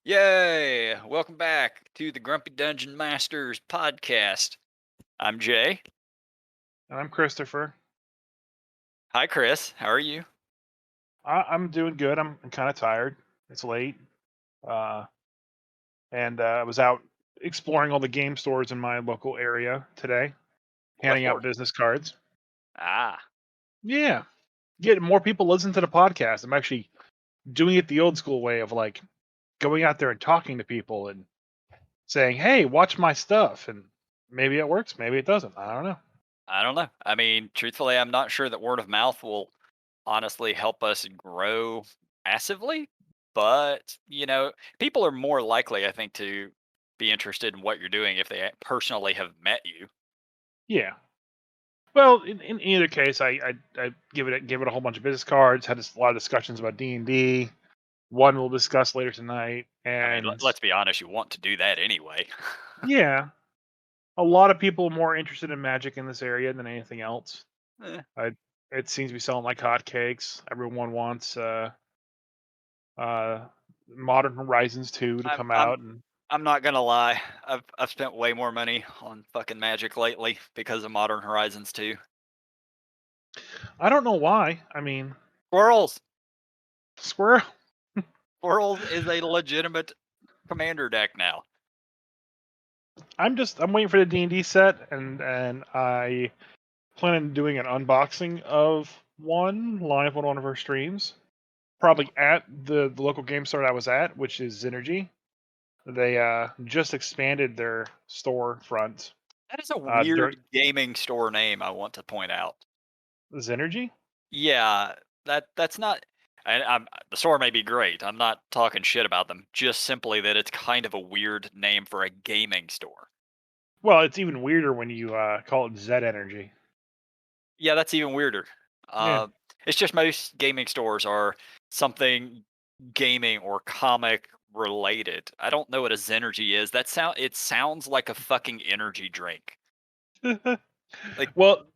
Yay! Welcome back to the Grumpy Dungeon Masters podcast. I'm Jay. And I'm Christopher. Hi, Chris. How are you? I'm doing good. I'm kind of tired. It's late, uh, and I was out exploring all the game stores in my local area today, What handing out for? business cards. Ah, Yeah, getting more people listen to the podcast. I'm actually doing it the old school way of like going out there and talking to people and saying, "Hey, watch my stuff." And maybe it works, maybe it doesn't. I don't know. I don't know. I mean, truthfully, I'm not sure that word of mouth will honestly help us grow massively, but people are more likely, I think, to be interested in what you're doing if they personally have met you. Yeah. Well, in either case, I give it a whole bunch of business cards. Had a lot of discussions about D&D. One we'll discuss later tonight, I mean, and let's be honest, you want to do that anyway. yeah, a lot of people are more interested in Magic in this area than anything else. Eh, I, it seems to be selling like hotcakes. Everyone wants uh, Modern Horizons 2 to I'm come I'm out, and I'm not gonna lie. I've spent way more money on fucking Magic lately because of Modern Horizons 2. I don't know why. I mean, Squirrels. Squirrel. Squirrels is a legitimate commander deck now. I'm waiting for the D&D set, and I plan on doing an unboxing of one live on one of our streams. Probably at the local game store I was at, which is Synergy. They just expanded their storefront. That is a During weird gaming store name, I want to point out. Synergy. Yeah, that's not. And the store may be great. I'm not talking shit about them. Just simply that it's kind of a weird name for a gaming store. Well, it's even weirder when you call it Z Energy. Yeah, that's even weirder. Yeah. Uh, it's just most gaming stores are something gaming or comic related. I don't know what a Zenergy is. It sounds like a fucking energy drink. Like, Well,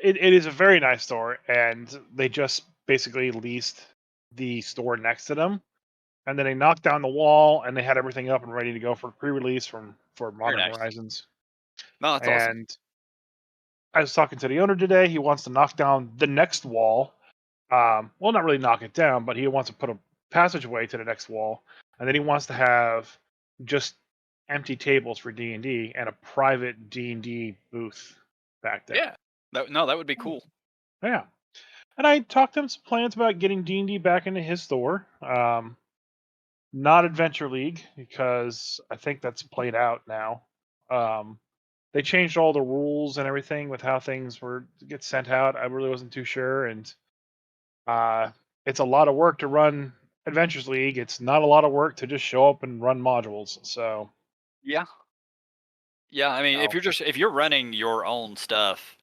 it is a very nice store, and they just basically leased the store next to them, and then they knocked down the wall, and they had everything up and ready to go for pre-release for very Modern nice. Horizons. No, that's awesome. And I was talking to the owner today. He wants to knock down the next wall. Well, not really knock it down, but he wants to put a passageway to the next wall, and then he wants to have just empty tables for D&D and a private D&D booth back there. Yeah. No, that would be Oh, cool. yeah. And I talked to him some plans about getting D&D back into his store. Not Adventure League because I think that's played out now. Um, they changed all the rules and everything with how things were get sent out. I really wasn't too sure, and Uh, it's a lot of work to run Adventures League. It's not a lot of work to just show up and run modules. So, Yeah. Yeah, I mean, oh, if you're running your own stuff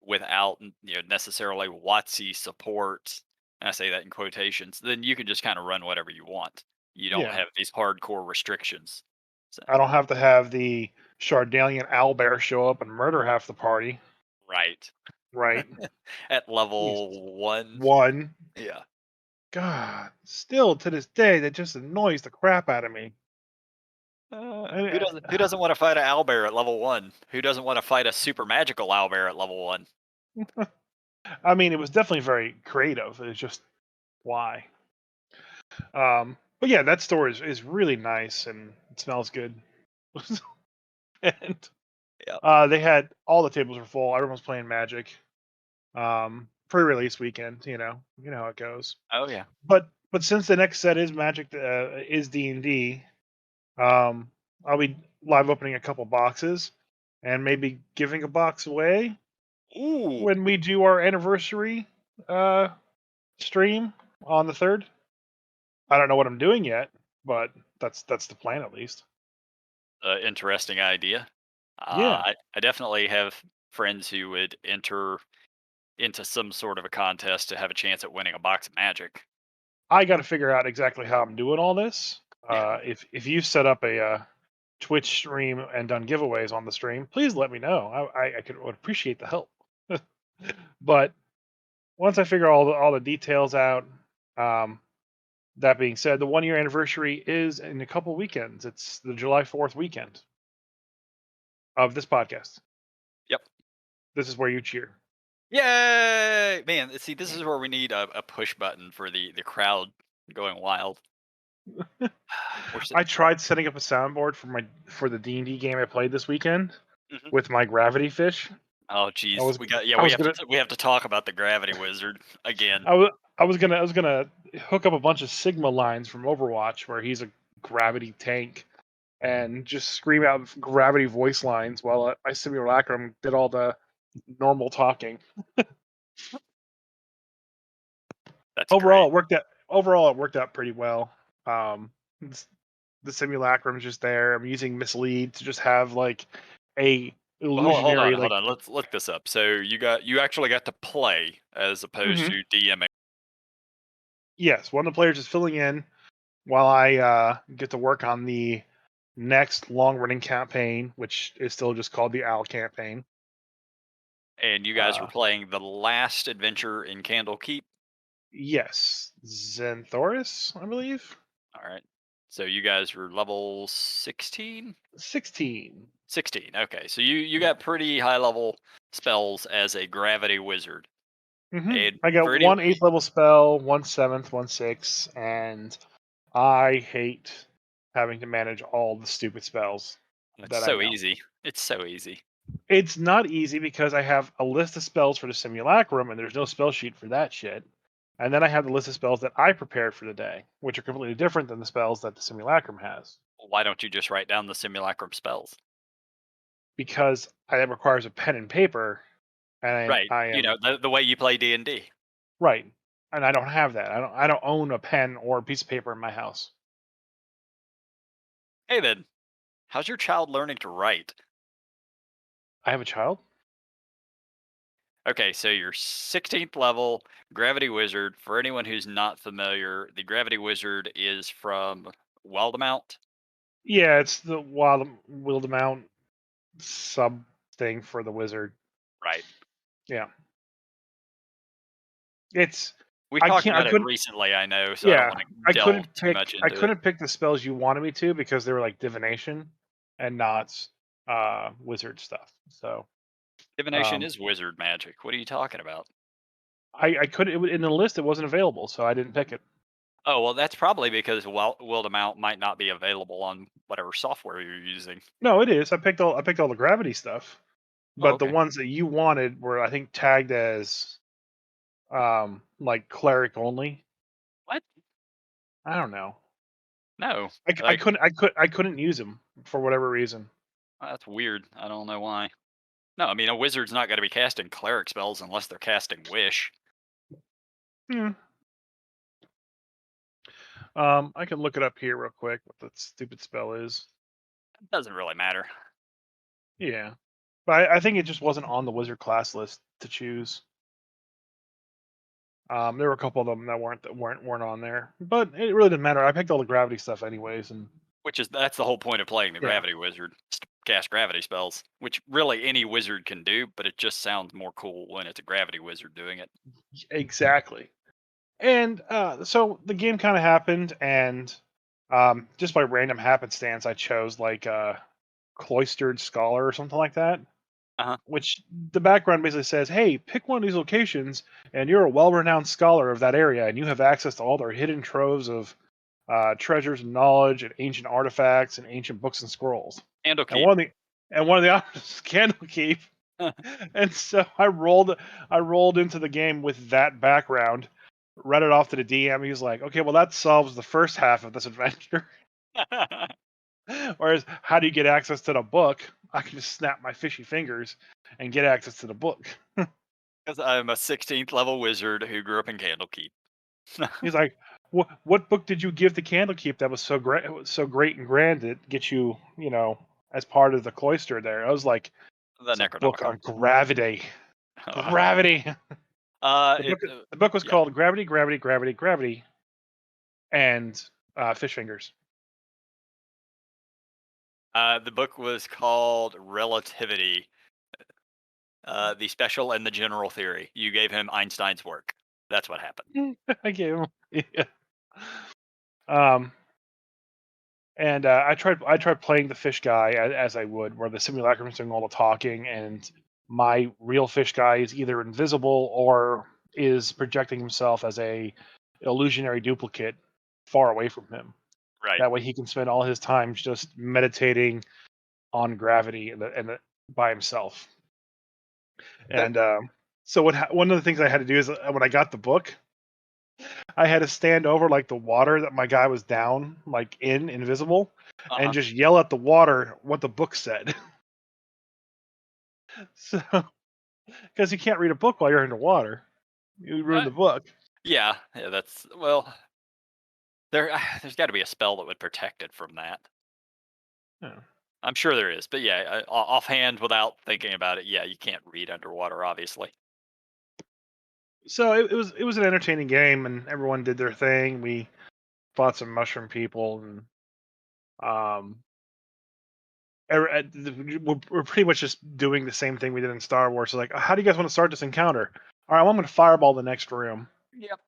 without necessarily WotC support, and I say that in quotations, then you can just kind of run whatever you want. You don't yeah. have these hardcore restrictions. So, I don't have to have the Shardalian owlbear show up and murder half the party, right. right? At Jeez. level 1. One. Yeah. God, still to this day, that just annoys the crap out of me. I, Who doesn't wanna fight a owlbear at level 1? Who doesn't wanna fight a super magical owlbear at level 1? I mean, it was definitely very creative. It's just why. But yeah, that store is really nice and it smells good. And Yep. they had all the tables were full. Everyone was playing Magic. Pre-release weekend, you know how it goes. Oh, yeah. But since the next set is Magic, is D&D, I'll be live opening a couple boxes and maybe giving a box away Ooh, when we do our anniversary uh, stream on the 3rd. I don't know what I'm doing yet, but that's the plan at least. interesting idea. Yeah, I definitely have friends who would enter into some sort of a contest to have a chance at winning a box of Magic. I got to figure out exactly how I'm doing all this. Yeah. If you set up a Twitch stream and done giveaways on the stream, please let me know. Would appreciate the help. But once I figure all the details out, um, That being said, the 1 year anniversary is in a couple weekends. It's the July 4th weekend of this podcast. Yep. This is where you cheer. Yay! Man, see, this is where we need a push button for the crowd going wild. We're I tried setting up a soundboard for the D&D game I played this weekend Mhm. with my gravity fish. Oh, I geez, was I we was have to gonna we have to talk about the gravity wizard again. I was gonna hook up a bunch of Sigma lines from Overwatch where he's a gravity tank and just scream out gravity voice lines while I simulacrum did all the normal talking. That's great. Overall it worked out pretty well. Um, it's- the simulacrum's just there. I'm using mislead to just have like a Well, hold on, illusionary hold like. on. Let's look this up. So you actually got to play as opposed Mhm. to DMing. Yes, one of the players is filling in while I get to work on the next long running campaign, which is still just called the Owl campaign. And you guys were Uh, playing the last adventure in Candlekeep. yes, Zenthoris, I believe. All right. So you guys were level 16? 16. 16. Okay. So you Yeah. got pretty high level spells as a gravity wizard. And I got for any one eighth level spell, one seventh, one sixth, and I hate having to manage all the stupid spells it's that I so know. easy. It's so easy. It's not easy because I have a list of spells for the simulacrum and there's no spell sheet for that shit. And then I have the list of spells that I prepared for the day, which are completely different than the spells that the simulacrum has. Why don't you just write down the simulacrum spells? Because that requires a pen and paper, and Right. I You am know, the way you play D&D. right. And I don't have that. I don't own a pen or a piece of paper in my house. Hey then, how's your child learning to write? I have a child? Okay, so your 16th level Gravity Wizard. For anyone who's not familiar, the Gravity Wizard is from Wildemount. Yeah, it's the Wild Mount sub thing for the wizard. Right. Yeah. It's We've I talked can't I about it couldn't recently, I know, so I don't yeah, want to delve too much I into it. couldn't pick the spells you wanted me to because they were like divination and not wizard stuff. So Divination um is wizard magic. What are you talking about? I couldn't in the list it wasn't available, so I didn't pick it. Oh, well, that's probably because Wildemount might not be available on whatever software you're using. No, it is. I picked all the gravity stuff. Oh, But the okay. ones that you wanted were I think tagged as like cleric only. What? I don't know. No. Like, I couldn't use them for whatever reason. that's weird. I don't know why. No, I mean, a wizard's not going to be casting cleric spells unless they're casting Wish. Hmm. I can look it up here real quick. What that stupid spell is. It doesn't really matter. Yeah, but I think it just wasn't on the wizard class list to choose. There were a couple of them that weren't on there, but it really didn't matter. I picked all the gravity stuff anyways, and That's the whole point of playing the yeah, Gravity Wizard, is to cast gravity spells, which really any wizard can do, but it just sounds more cool when it's a Gravity Wizard doing it. exactly. And so the game kind of happened, and just by random happenstance, I chose like a cloistered scholar or something like that. Uh-huh. Which the background basically says, "Hey, pick one of these locations, and you're a well-renowned scholar of that area, and you have access to all their hidden troves of treasures and knowledge, and ancient artifacts, and ancient books and scrolls." And Candlekeep. one of the options is Candlekeep. And so I rolled into the game with that background, read it off to the DM. He was like, "Okay, well that solves the first half of this adventure." Whereas, how do you get access to the book? I can just snap my fishy fingers and get access to the book. Because I'm a 16th level wizard who grew up in Candlekeep. He's like, What book did you give to Candlekeep that was so great and grand that get you, as part of the cloister there?" I was like, The "It's a book Necronomicon. on gravity, gravity." It, The book was yeah. called Gravity, Gravity, Gravity, Gravity, and Fish Fingers. The book was called Relativity, the special and the general theory. You gave him Einstein's work. That's what happened. I gave him. Yeah. Um, and I tried playing the fish guy as I would, where the simulacrum is doing all the talking, and my real fish guy is either invisible or is projecting himself as a illusionary duplicate far away from him. Right. That way, he can spend all his time just meditating on gravity by himself. That And so one of the things I had to do is when I got the book, I had to stand over like the water that my guy was down, like in invisible, and uh-huh. just yell at the water what the book said. So, because you can't read a book while you're underwater, you ruin Uh, the book. yeah, yeah, that's well, there's got to be a spell that would protect it from that. Yeah. I'm sure there is, but yeah, offhand without thinking about it, yeah, you can't read underwater, obviously. So it was an entertaining game, and everyone did their thing. We fought some mushroom people, and um, we're pretty much just doing the same thing we did in Star Wars. So like, how do you guys want to start this encounter? All right, well, I'm going to fireball the next room, Yep.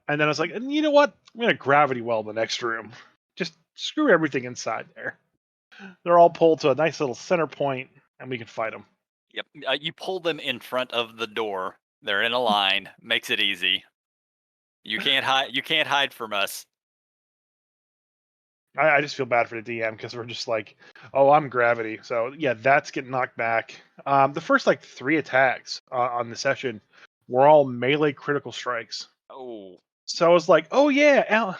and then I was like, and you know what? I'm going to gravity well the next room. Just screw everything inside there. They're all pulled to a nice little center point, and we can fight them. Yep. You pull them in front of the door. They're in a line. Makes it easy. You can't hide. You can't hide from us. I just feel bad for the DM because we're just like, oh, I'm gravity. So yeah, that's getting knocked back. The first like 3 attacks on the session were all melee critical strikes. Oh. So I was like, oh yeah,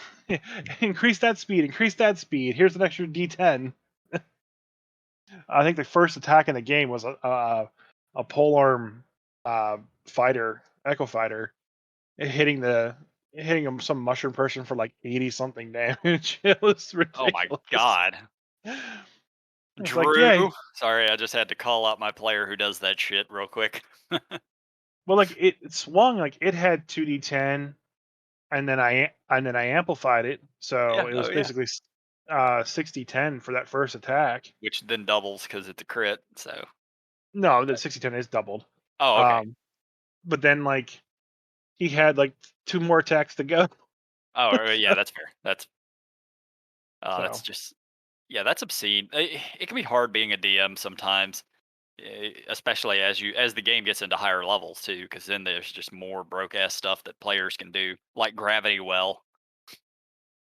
increase that speed, increase that speed. Here's an extra D10. I think the first attack in the game was a polearm fighter, echo fighter, hitting some mushroom person for like 80 something damage. It was Oh my ridiculous. God. It's like, Drew. yeah, Sorry, I just had to call out my player who does that shit real quick. well, like it swung like it had 2d10, and then I amplified it, so Yeah. it was Oh yeah. basically 60-10 for that first attack. Which then doubles because it's a crit. So. No, the 60-10 is doubled. Oh, okay. Um, but then like he had like 2 more attacks to go. Oh, yeah. so, That's fair. That's so, just yeah. That's obscene. It can be hard being a DM sometimes, especially as the game gets into higher levels too, because then there's just more broke ass stuff that players can do, like gravity well.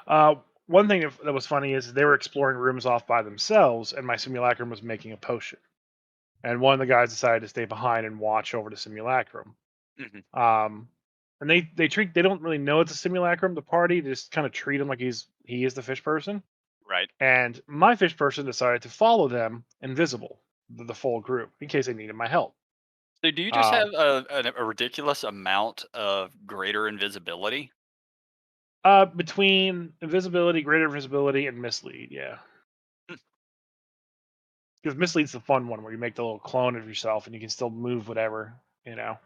uh, one thing that was funny is they were exploring rooms off by themselves, and my simulacrum was making a potion. And one of the guys decided to stay behind and watch over the simulacrum. Hmm. Um, and they don't really know it's a simulacrum. The party they just kind of treat him like he is the fish person. Right. And my fish person decided to follow them invisible, the full group, in case they needed my help. So do you just Um, have a ridiculous amount of greater invisibility? between invisibility, greater invisibility, and mislead, yeah, Hmm. because mislead's the fun one where you make the little clone of yourself and you can still move whatever. You know,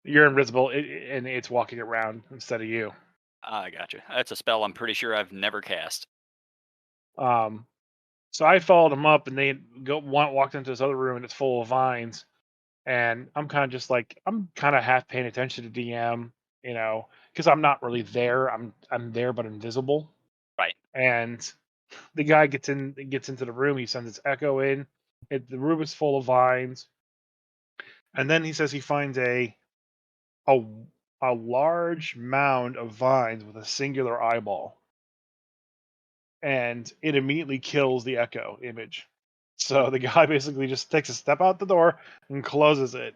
you're invisible and it's walking around instead of you. I gotcha. That's a spell I'm pretty sure I've never cast. Um, so I followed them up, and they walked into this other room, and it's full of vines. And I'm kind of just like I'm kind of half paying attention to DM, because I'm not really there. I'm there but invisible. Right. And the guy gets into the room. He sends his echo in. The room is full of vines, and then he says he finds a a large mound of vines with a singular eyeball, and it immediately kills the echo image. So the guy basically just takes a step out the door and closes it.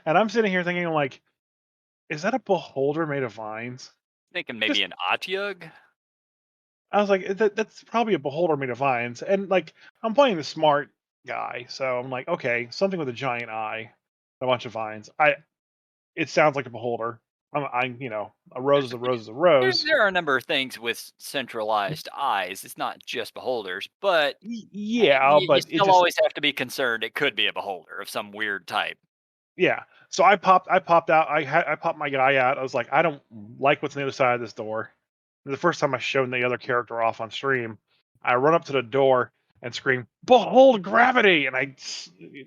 And I'm sitting here thinking, like, is that a beholder made of vines? Thinking maybe Just an Otyug. I was like, that's probably a beholder made of vines. And like, I'm playing the smart guy, so I'm like, okay, something with a giant eye, a bunch of vines. It sounds like a beholder. A rose is a rose is a rose. There are a number of things with centralized eyes. It's not just beholders, but Yeah, you but it still just always have to be concerned. It could be a beholder of some weird type. yeah. So I popped out. I popped my guy out. I was like, I don't like what's on the other side of this door. The first time I showed the other character off on stream, I run up to the door and scream, "Behold gravity!" And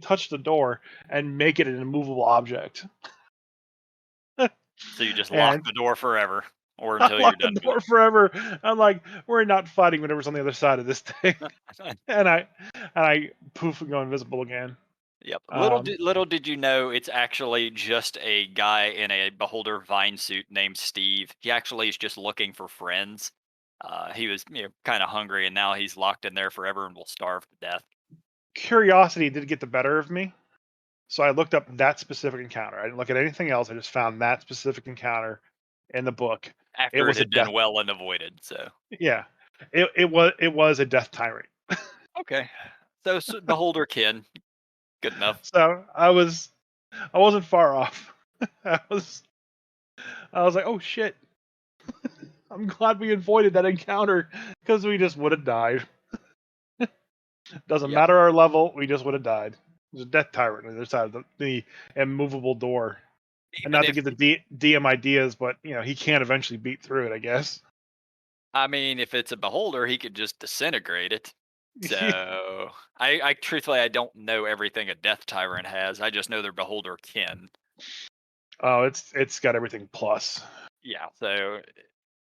touch the door and make it an immovable object. So you just lock And the door forever. or I until you're locked the done with door forever. I'm like, we're not fighting whatever's on the other side of this thing. it. And I poof and go invisible again. Yep. Um, Little did you know it's actually just a guy in a beholder vine suit named Steve. He actually is just looking for friends. He was kind of hungry, and now he's locked in there forever and will starve to death. Curiosity did get the better of me, so I looked up that specific encounter. I didn't look at anything else. I just found that specific encounter in the book. It After it was a had been death. well and avoided. So Yeah, it was a death tyrant. okay, so, beholder kin, good enough. So I wasn't far off. I was I was like, oh shit. I'm glad we avoided that encounter because we just would have died. Doesn't Yep. matter our level, we just would have died. There's a death tyrant on the other side of the immovable door. And Even not to if give the DM ideas, but he can eventually beat through it, I guess. I mean, if it's a beholder, he could just disintegrate it. So I truthfully I don't know everything a death tyrant has. I just know they're beholder kin. Oh, it's got everything plus. Yeah. So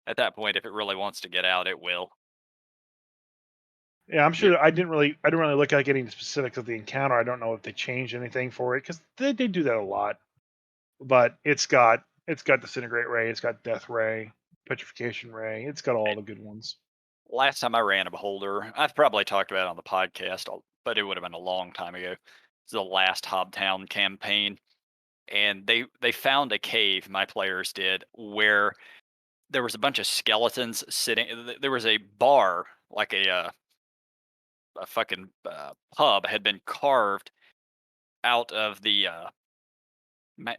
at that point, if it really wants to get out, it will. Yeah, I'm Yep. sure I didn't really look at getting the specifics of the encounter. I don't know if they changed anything for it because they do that a lot. But it's got disintegrate ray, it's got death ray, petrification ray, it's got all the good ones. Last time I ran a beholder, I've probably talked about it on the podcast, but it would have been a long time ago. It's the last Hobtown campaign, and they found a cave. My players did where there was a bunch of skeletons sitting. There was a bar, like a fucking pub, had been carved out of the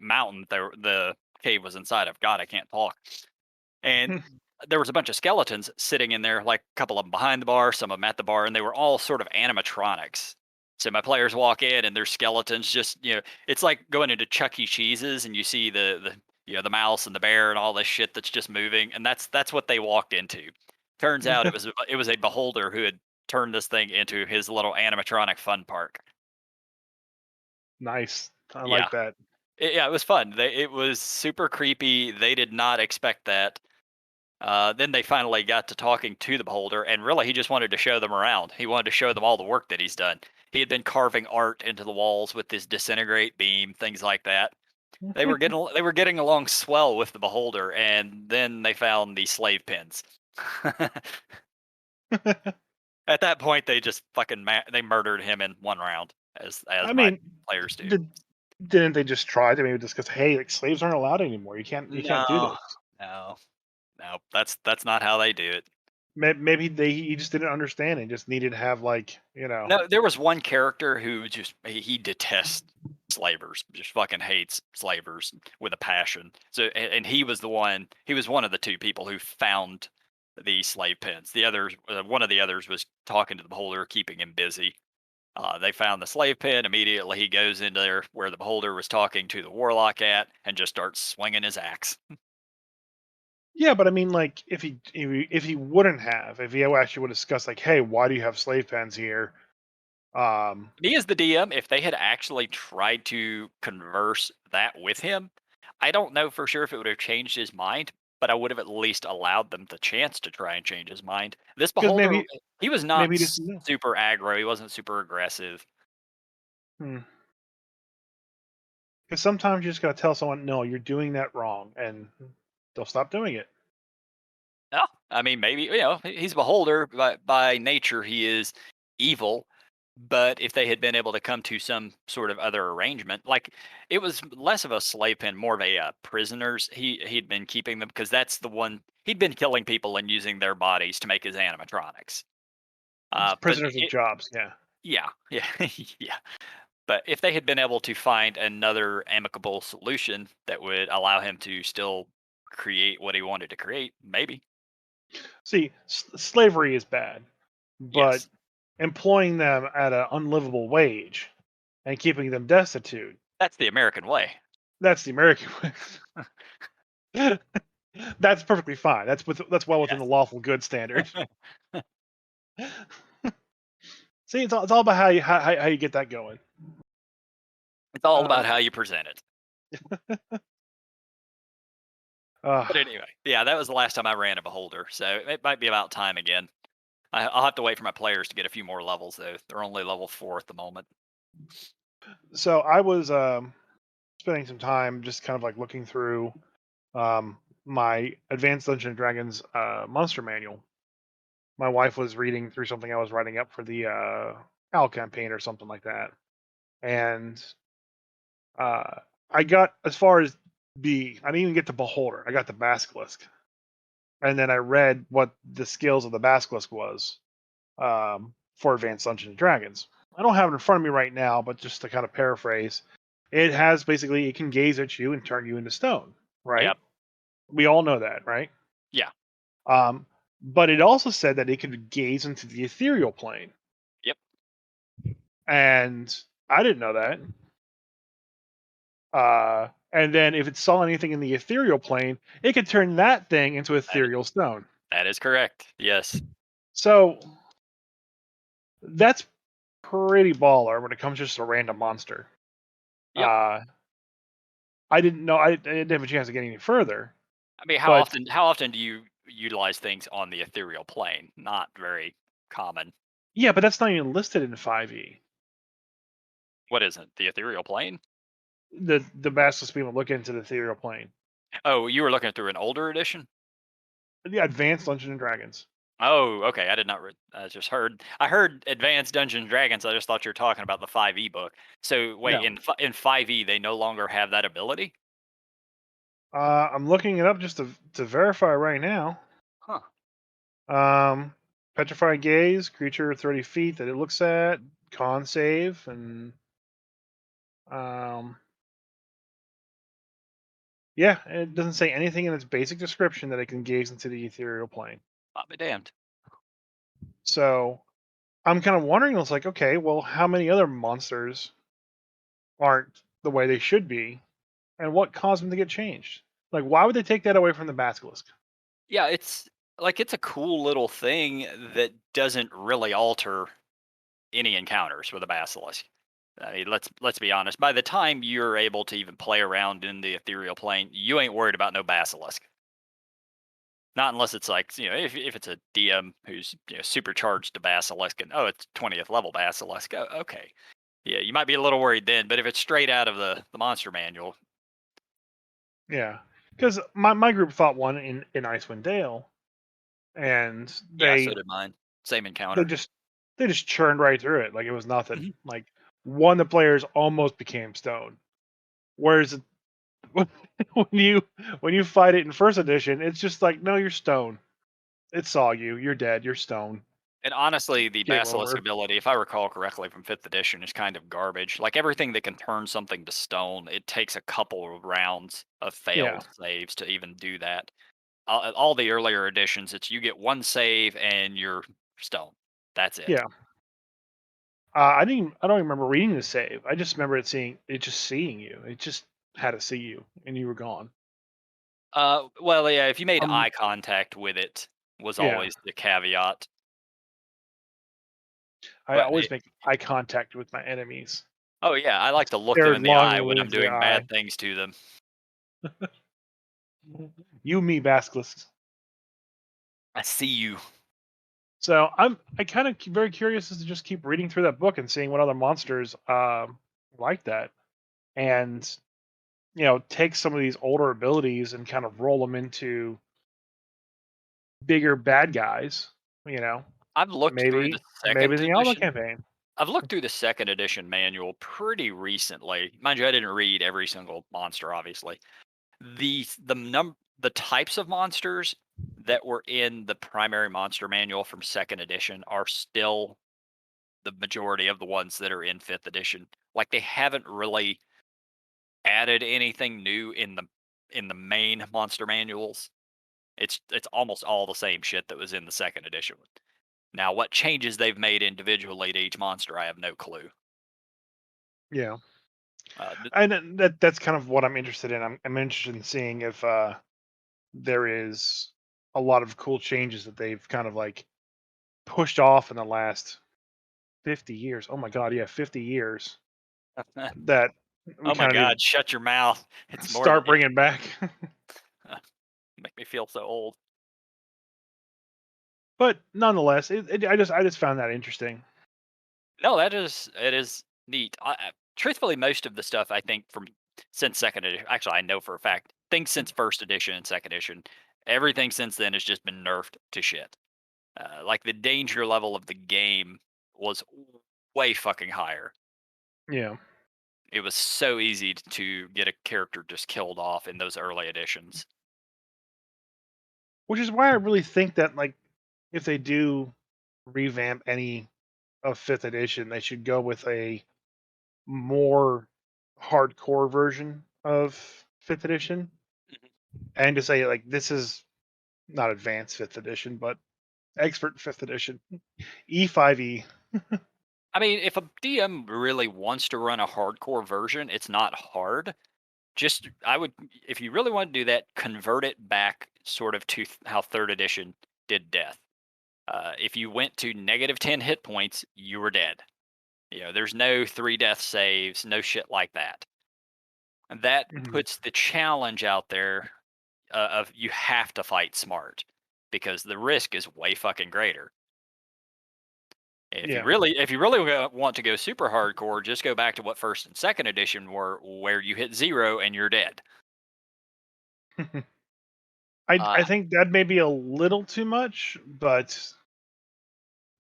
mountain the cave was inside of. God, I can't talk. And there was a bunch of skeletons sitting in there, like a couple of them behind the bar, some of them at the bar, and they were all sort of animatronics. So my players walk in and there's skeletons just, it's like going into Chuck E. Cheese's and you see the mouse and the bear and all this shit that's just moving, and that's what they walked into. Turns out it was a beholder who had turned this thing into his little animatronic fun park. Nice. I Yeah. like that. Yeah, it was fun. It was super creepy. They did not expect that. Then they finally got to talking to the beholder, and really, he just wanted to show them around. He wanted to show them all the work that he's done. He had been carving art into the walls with this disintegrate beam, things like that. They were getting along swell with the beholder, and then they found the slave pins. At that point, they just fucking they murdered him in one round, as I my mean, players do. did didn't they just try to maybe just because hey, like slaves aren't allowed anymore. You can't do No, this. no, no. That's not how they do it. Maybe he just didn't understand and just needed to have like. No, there was one character who just he detests slavers, just fucking hates slavers with a passion. So and he was one of the two people who found the slave pens. The others one of the others was talking to the beholder, keeping him busy. They found the slave pen. Immediately he goes into there where the beholder was talking to the warlock at and just starts swinging his axe. Yeah, but I mean, like, if he wouldn't have, if he actually would have discussed, like, hey, why do you have slave pens here? Um, Me as the DM, if they had actually tried to converse that with him, I don't know for sure if it would have changed his mind, but I would have at least allowed them the chance to try and change his mind. This because beholder, he was not maybe he doesn't know. super aggro. He wasn't super aggressive. Because sometimes you just gotta tell someone, no, you're doing that wrong, and they'll stop doing it. No, I mean maybe he's a beholder, but by nature he is evil. But if they had been able to come to some sort of other arrangement, like it was less of a slave pen, more of a prisoners. He'd been keeping them because that's the one he'd been killing people and using their bodies to make his animatronics. It's But prisoners of jobs, yeah. yeah, yeah, yeah. But if they had been able to find another amicable solution that would allow him to still create what he wanted to create, maybe. See, slavery is bad, but Yes, employing them at an unlivable wage and keeping them destitute, that's the American way. that's the American way. That's perfectly fine. That's well within the Yes. lawful good standard. See, it's all about how you get that going. It's all about Um, how you present it. But anyway, yeah, that was the last time I ran a beholder, so it might be about time again. I'll have to wait for my players to get a few more levels though. They're only level 4 at the moment. So I was spending some time just kind of like looking through my Advanced Dungeons and Dragons monster manual. My wife was reading through something I was writing up for the Owl campaign or something like that, and uh, I got as far as B. I didn't even get to Beholder. I got the Basilisk, and then I read what the skills of the Basilisk was for Advanced Dungeons and Dragons. I don't have it in front of me right now, but just to kind of paraphrase, it has basically it can gaze at you and turn you into stone. Right? Yep. We all know that, right? Yeah. Um, but it also said that it could gaze into the ethereal plane, Yep. and I didn't know that. And then if it saw anything in the ethereal plane, it could turn that thing into That ethereal stone. that is correct. Yes. So that's pretty baller when it comes to just a random monster. Yep. Uh, I didn't know I didn't have a chance to get any further, I mean, but how often do you utilize things on the ethereal plane? Not very common. yeah, but that's not even listed in 5e. What is it? The ethereal plane? The basilisk beam will look into the ethereal plane. Oh, you were looking through an older edition? The advanced Dungeons and Dragons. Oh, okay. I did not. I just heard. I heard Advanced Dungeons and Dragons. I just thought you were talking about the 5e book. So wait, No. in 5e they no longer have that ability? I'm looking it up just to verify right now. Huh. Um, Petrified Gaze, creature 30 feet that it looks at, con save, and um, yeah, it doesn't say anything in its basic description that it can gaze into the ethereal plane. I'll be damned. So I'm kind of wondering, it's like, okay, well, how many other monsters aren't the way they should be, and what caused them to get changed? Like, why would they take that away from the basilisk? Yeah, it's a cool little thing that doesn't really alter any encounters with a basilisk. I mean, let's be honest. By the time you're able to even play around in the ethereal plane, you ain't worried about no basilisk. Not unless it's like, if it's a DM who's supercharged to basilisk and oh, it's 20th level basilisk. Oh, okay, yeah, you might be a little worried then. But if it's straight out of the monster manual, Yeah, because my group thought one in Icewind Dale, and yeah, so did mine. Same they encounter. just they just churned right through it like it was nothing. Mhm. Like one of the players almost became stone. Whereas when you when you fight it in first edition, it's just like, no, you're stone. It saw you. You're dead. You're stone. And honestly, the Game basilisk over. ability, if I recall correctly from fifth edition, is kind of garbage. Like everything that can turn something to stone, it takes a couple of rounds of Yeah, failed saves to even do that. All the earlier editions, it's you get one save and you're stone. That's it. yeah. I don't remember reading the save. I just remember it just seeing you. It just had to see you, and you were gone. Well, yeah, if you made Um, eye contact with it, was yeah. always the caveat. I But always make eye contact with my enemies. oh yeah, I like to look them Stared in the eye when longingly I'm into the doing eye. bad things to them. You, me, basilisks. I see you. So I kind of very curious as to just keep reading through that book and seeing what other monsters like that, and take some of these older abilities and kind of roll them into bigger bad guys. You know, I've looked through the maybe second the Alma edition. campaign. I've looked through the second edition manual pretty recently. Mind you, I didn't read every single monster, obviously. The types of monsters that were in the primary monster manual from second edition are still the majority of the ones that are in fifth edition. Like they haven't really added anything new in the main monster manuals. It's almost all the same shit that was in the second edition. Now, what changes they've made individually to each monster, I have no clue. Yeah, Th- and that's kind of what I'm interested in. I'm interested in seeing if there is a lot of cool changes that they've kind of like pushed off in the last 50 years. Oh my god, yeah, 50 years that we oh my kind of need God! Shut your mouth. to It's more than start bringing back. Make me feel so old. But nonetheless, I just found that interesting. No, that is it is neat. Truthfully, most of the stuff I think from since second edition, actually, I know for a fact, things since first edition and second edition, everything since then has just been nerfed to shit. Like the danger level of the game was way fucking higher. Yeah. It was so easy to get a character just killed off in those early editions. Which is why I really think that, like, if they do revamp any of 5th edition, they should go with a more hardcore version of 5th edition, Mhm. and to say, like, this is not advanced 5th edition, but expert 5th edition, E5E. I mean, if a DM really wants to run a hardcore version, it's not hard. Just I would if you really want to do that, convert it back sort of to how third edition did death. If you went to -10 hit points, you were dead. You know, there's no 3 death saves, no shit like that. And that Mhm. puts the challenge out there of you have to fight smart because the risk is way fucking greater. Yeah. If you really want to go super hardcore, just go back to what first and second edition were, where you hit 0 and you're dead. I Uh, think that may be a little too much, but,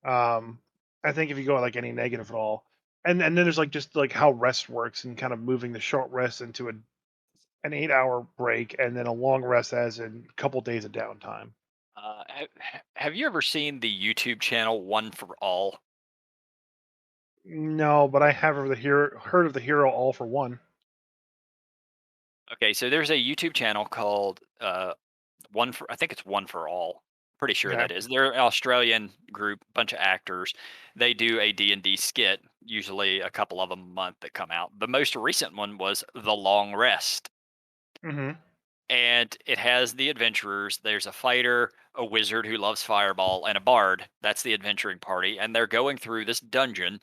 um, I think if you go, like, any negative at all, and then there's, like, just, like, how rest works and kind of moving the short rest into an 8-hour break and then a long rest as in a couple days of downtime. have you ever seen the YouTube channel One for All? No, but I have heard of the hero all for one. Okay, so there's a YouTube channel called One for I think it's One for All. Pretty sure Okay. that is. They're an Australian group, bunch of actors. They do a D&D skit, usually a couple of them a month that come out. The most recent one was The Long Rest. Mhm. And it has the adventurers. There's a fighter, a wizard who loves fireball, and a bard. That's the adventuring party. And they're going through this dungeon.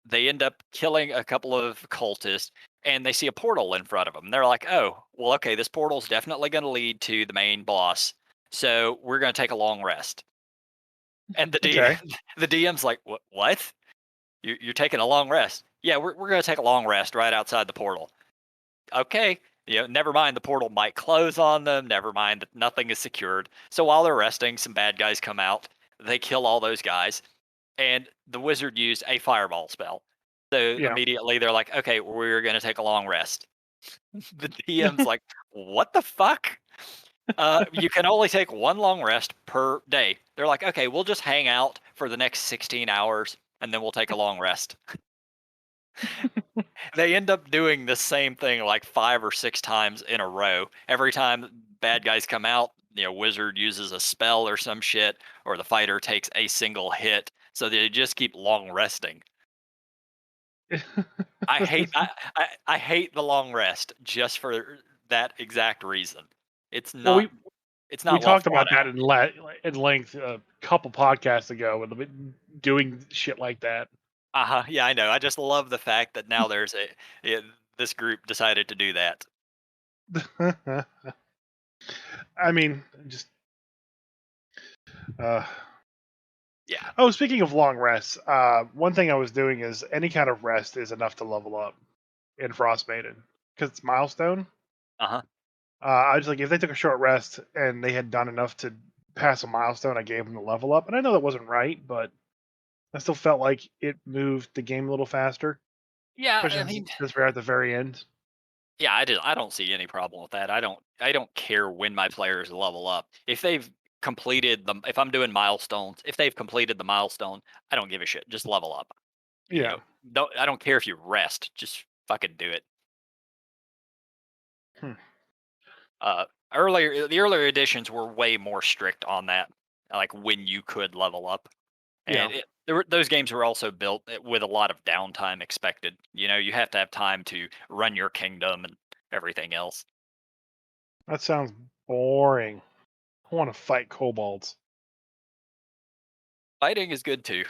They end up killing a couple of cultists and they see a portal in front of them. They're like, oh, well, okay, this portal's definitely going to lead to the main boss. So we're going to take a long rest. And Okay. the DM's like, what? You're taking a long rest? Yeah, we're going to take a long rest right outside the portal. Okay. You know, never mind the portal might close on them. Never mind that nothing is secured. So while they're resting, some bad guys come out. They kill all those guys and the wizard used a fireball spell. So Yeah. immediately they're like, okay, we're going to take a long rest. The DM's like, what the fuck? You can only take one long rest per day. They're like, okay, we'll just hang out for the next 16 hours and then we'll take a long rest. They end up doing the same thing like 5 or 6 times in a row. Every time bad guys come out, you know, wizard uses a spell or some shit, or the fighter takes a single hit. So they just keep long resting. I hate the long rest just for that exact reason. It's Well, not we it's we not well talked thought about that out. in length a couple podcasts ago with doing shit like that. Uh-huh. Yeah, I know. I just love the fact that now there's a yeah, this group decided to do that. I mean, just uh Yeah. oh, speaking of long rests, one thing I was doing is any kind of rest is enough to level up in Frostmaiden because it's milestone. Uh-huh. I was like, if they took a short rest and they had done enough to pass a milestone, I gave them the level up. And I know that wasn't right, but I still felt like it moved the game a little faster, Yeah, I especially mean, since we're at the very end. yeah, I don't see any problem with that. I don't care when my players level up. If they've completed them if I'm doing milestones, if they've completed the milestone, I don't give a shit. Just level up. You Yeah. know, I don't care if you rest. Just fucking do it. Hmm. Uh, the earlier editions were way more strict on that, like when you could level up, Yeah. and those games were also built with a lot of downtime expected. You know, you have to have time to run your kingdom and everything else. That sounds boring. I want to fight kobolds. Fighting is good too.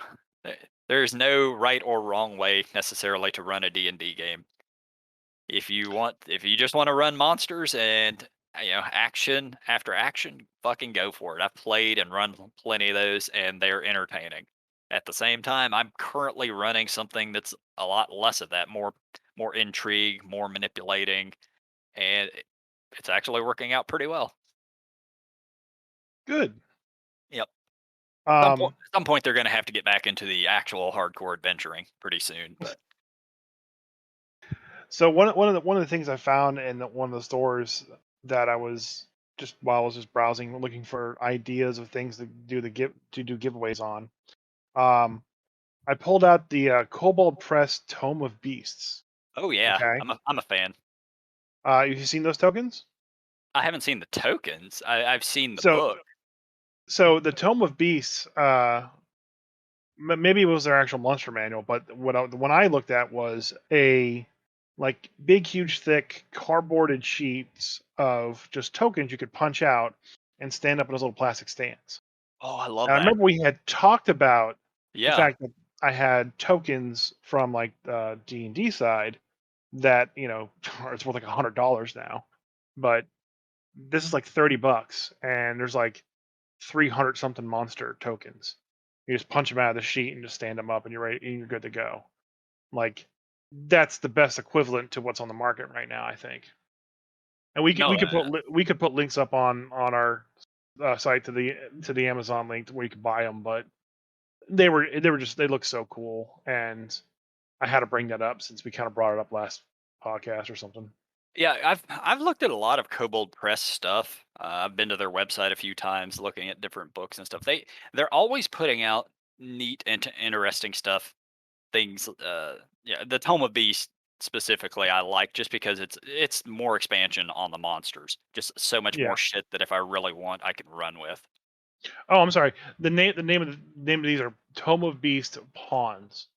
There's no right or wrong way necessarily to run a D&D game. If you just want to run monsters and action after action, fucking go for it. I've played and run plenty of those, and they're entertaining. At the same time, I'm currently running something that's a lot less of that, more intrigue, more manipulating, and it's actually working out pretty well. Good. Yep. Um, Some point they're going to have to get back into the actual hardcore adventuring pretty soon, but so one of the things I found in one of the stores that I was just while I was just browsing, looking for ideas of things to do giveaways on. Um, I pulled out the Kobold Press Tome of Beasts. oh yeah, Okay, I'm a fan. you seen those tokens? I haven't seen the tokens. I've seen the So book. so the Tome of Beasts, maybe it was their actual monster manual, but the one I looked at was a like big, huge, thick cardboarded sheets of just tokens you could punch out and stand up in those little plastic stands. Oh, I love And I that. remember we had talked about the Yeah. fact that I had tokens from like the D&D side that it's worth like $100 now, but this is like $30, and there's like 300 something monster tokens. You just punch them out of the sheet and just stand them up, and you're ready, and you're good to go. Like that's the best equivalent to what's on the market right now, I think. And No, we could put links up on our site to the Amazon link where you could buy them, but they look so cool, and I had to bring that up since we kind of brought it up last podcast or something. yeah, I've looked at a lot of Kobold Press stuff. I've been to their website a few times, looking at different books and stuff. They're always putting out neat and interesting stuff. Things, yeah, the Tome of Beast specifically, I like just because it's more expansion on the monsters. Just so much Yeah. more shit that if I really want, I can run with. Oh, I'm sorry. The name of these are Tome of Beast Pawns.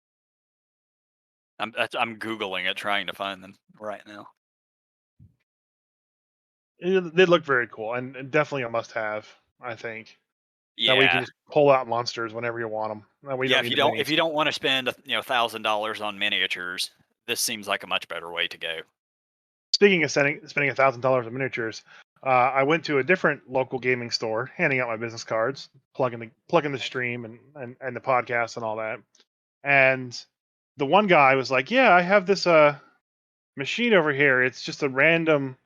I'm googling it, trying to find them right now. They look very cool, and definitely a must-have, I think. That way you can Yeah, just pull out monsters whenever you want them. That way you yeah. don't If need you the don't if minis. you don't want to spend $1,000 on miniatures, this seems like a much better way to go. Speaking of spending $1,000 on miniatures, I went to a different local gaming store, handing out my business cards, plugging the stream and the podcast and all that. And the one guy was like, "Yeah, I have this machine over here. It's just a random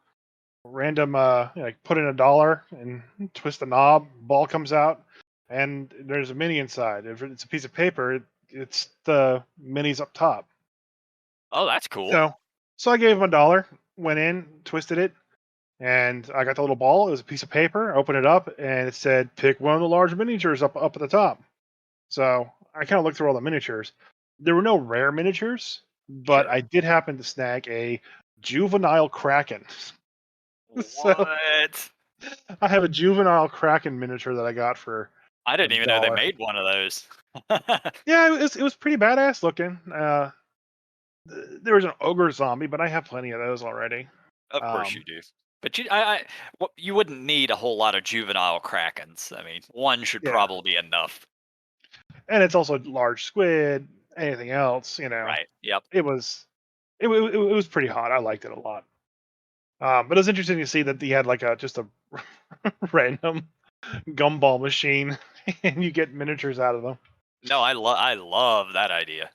like put in $1 and twist the knob, ball comes out, and there's a mini inside. If it's a piece of paper, it's the minis up top." Oh, that's cool. So so I gave him $1, went in, twisted it, and I got the little ball. It was a piece of paper. I opened it up, and it said, "Pick one of the large miniatures up at the top." So I kind of looked through all the miniatures. There were no rare miniatures, but Sure. I did happen to snag a juvenile kraken. So What? I have a juvenile kraken miniature that I got for I a didn't even know they dollar. made one of those. Yeah, it was pretty badass looking. There was an ogre zombie, but I have plenty of those already. Of course you Um, do. But you wouldn't need a whole lot of juvenile krakens. I mean, one should yeah, probably be enough. and it's also large squid. Anything else, Right. Yep. it was it was pretty hot. I liked it a lot. But it was interesting to see that he had like a just a random gumball machine, and you get miniatures out of them. No, I love that idea.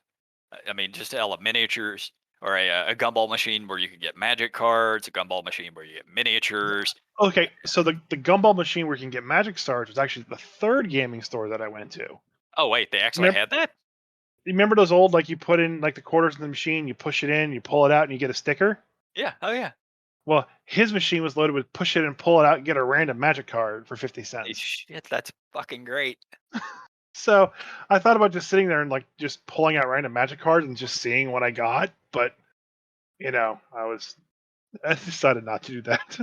I mean, just hell, miniatures or a gumball machine where you can get magic cards, a gumball machine where you get miniatures. Okay, so the gumball machine where you can get magic stars was actually the third gaming store that I went to. Oh wait, they actually Remember, had that? remember those old like you put in like the quarters in the machine, you push it in, you pull it out, and you get a sticker. Yeah. Oh yeah. Well, his machine was loaded with push it and pull it out and get a random magic card for 50 Holy cents. shit, that's fucking great. So I thought about just sitting there and like just pulling out random magic cards and just seeing what I got, but I decided not to do that.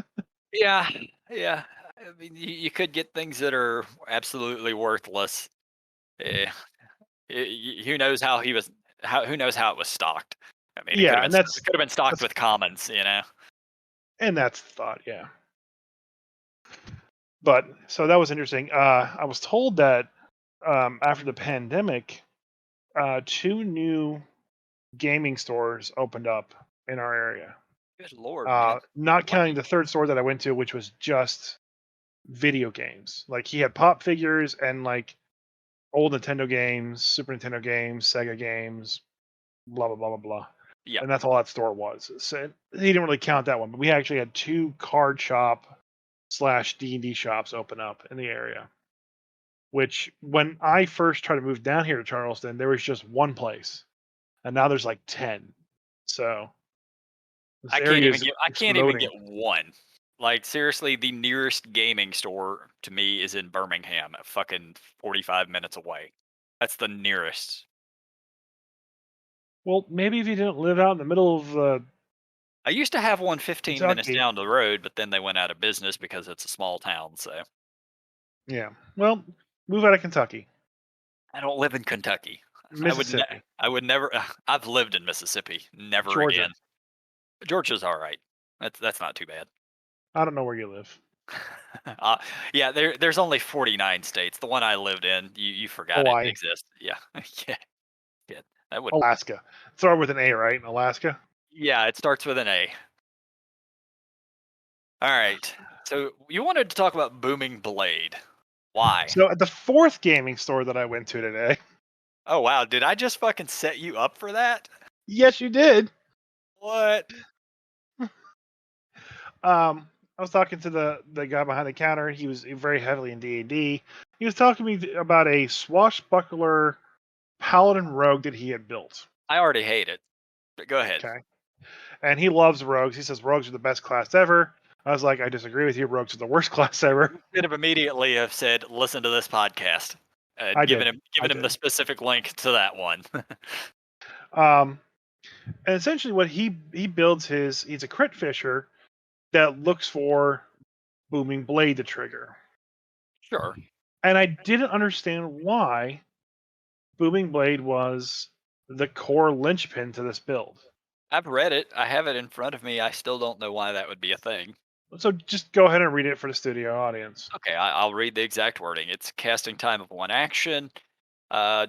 Yeah. Yeah. I mean, you could get things that are absolutely worthless. Eh, who knows how he was? How who knows how it was stocked? I mean, Yeah, and it could have been stocked that's with commons. You know. that's the thought, yeah. But so that was interesting. I was told that after the pandemic, two new gaming stores opened up in our area. Good lord, man. Not counting Lucky. the third store that I went to, which was just video games. Like he had pop figures and like old Nintendo games, Super Nintendo games, Sega games, blah blah blah blah blah. Yeah. And that's all that store was. So he didn't really count that one, but we actually had two card shop slash D&D shops open up in the area. Which when I first tried to move down here to Charleston, there was just one place, and now there's like 10. So this area is I can't even exploding. get one. Like, seriously, the nearest gaming store to me is in Birmingham, fucking 45 minutes away. That's the nearest. Well, maybe if you didn't live out in the middle of I used to have one 15 minutes Kentucky. down the road, but then they went out of business because it's a small town, so Yeah. Well, move out of Kentucky, I don't live in Kentucky. Mississippi, I would never I've lived in Mississippi, never Georgia. again. Georgia's alright. That's not too bad. I don't know where you live. Uh, yeah, there's only 49 states. The one I lived in, you forgot it Hawaii, exists. Yeah. Yeah, yeah, that would Alaska. Start with an A, right? Alaska. yeah, it starts with an A. Alright. So, you wanted to talk about Booming Blade. Why? So at the fourth gaming store that I went to today, Oh, wow, did I just fucking set you up for that? yes, you did. What? I was talking to the guy behind the counter. He was very heavily in D&D. He was talking to me about a swashbuckler paladin rogue that he had built. I already hate it, but go ahead. Okay, and he loves rogues. He says rogues are the best class ever. I was like, I disagree with you. Rogues are the worst class ever. You could have immediately have said, "Listen to this podcast," and I did. I given him the did. specific link to that one. Um, and essentially, what he builds he's a crit fisher that looks for booming blade to trigger. Sure. And I didn't understand why booming blade was the core linchpin to this build. I've read it. I have it in front of me. I still don't know why that would be a thing. So just go ahead and read it for the studio audience. Okay, I'll read the exact wording. It's casting time of one action,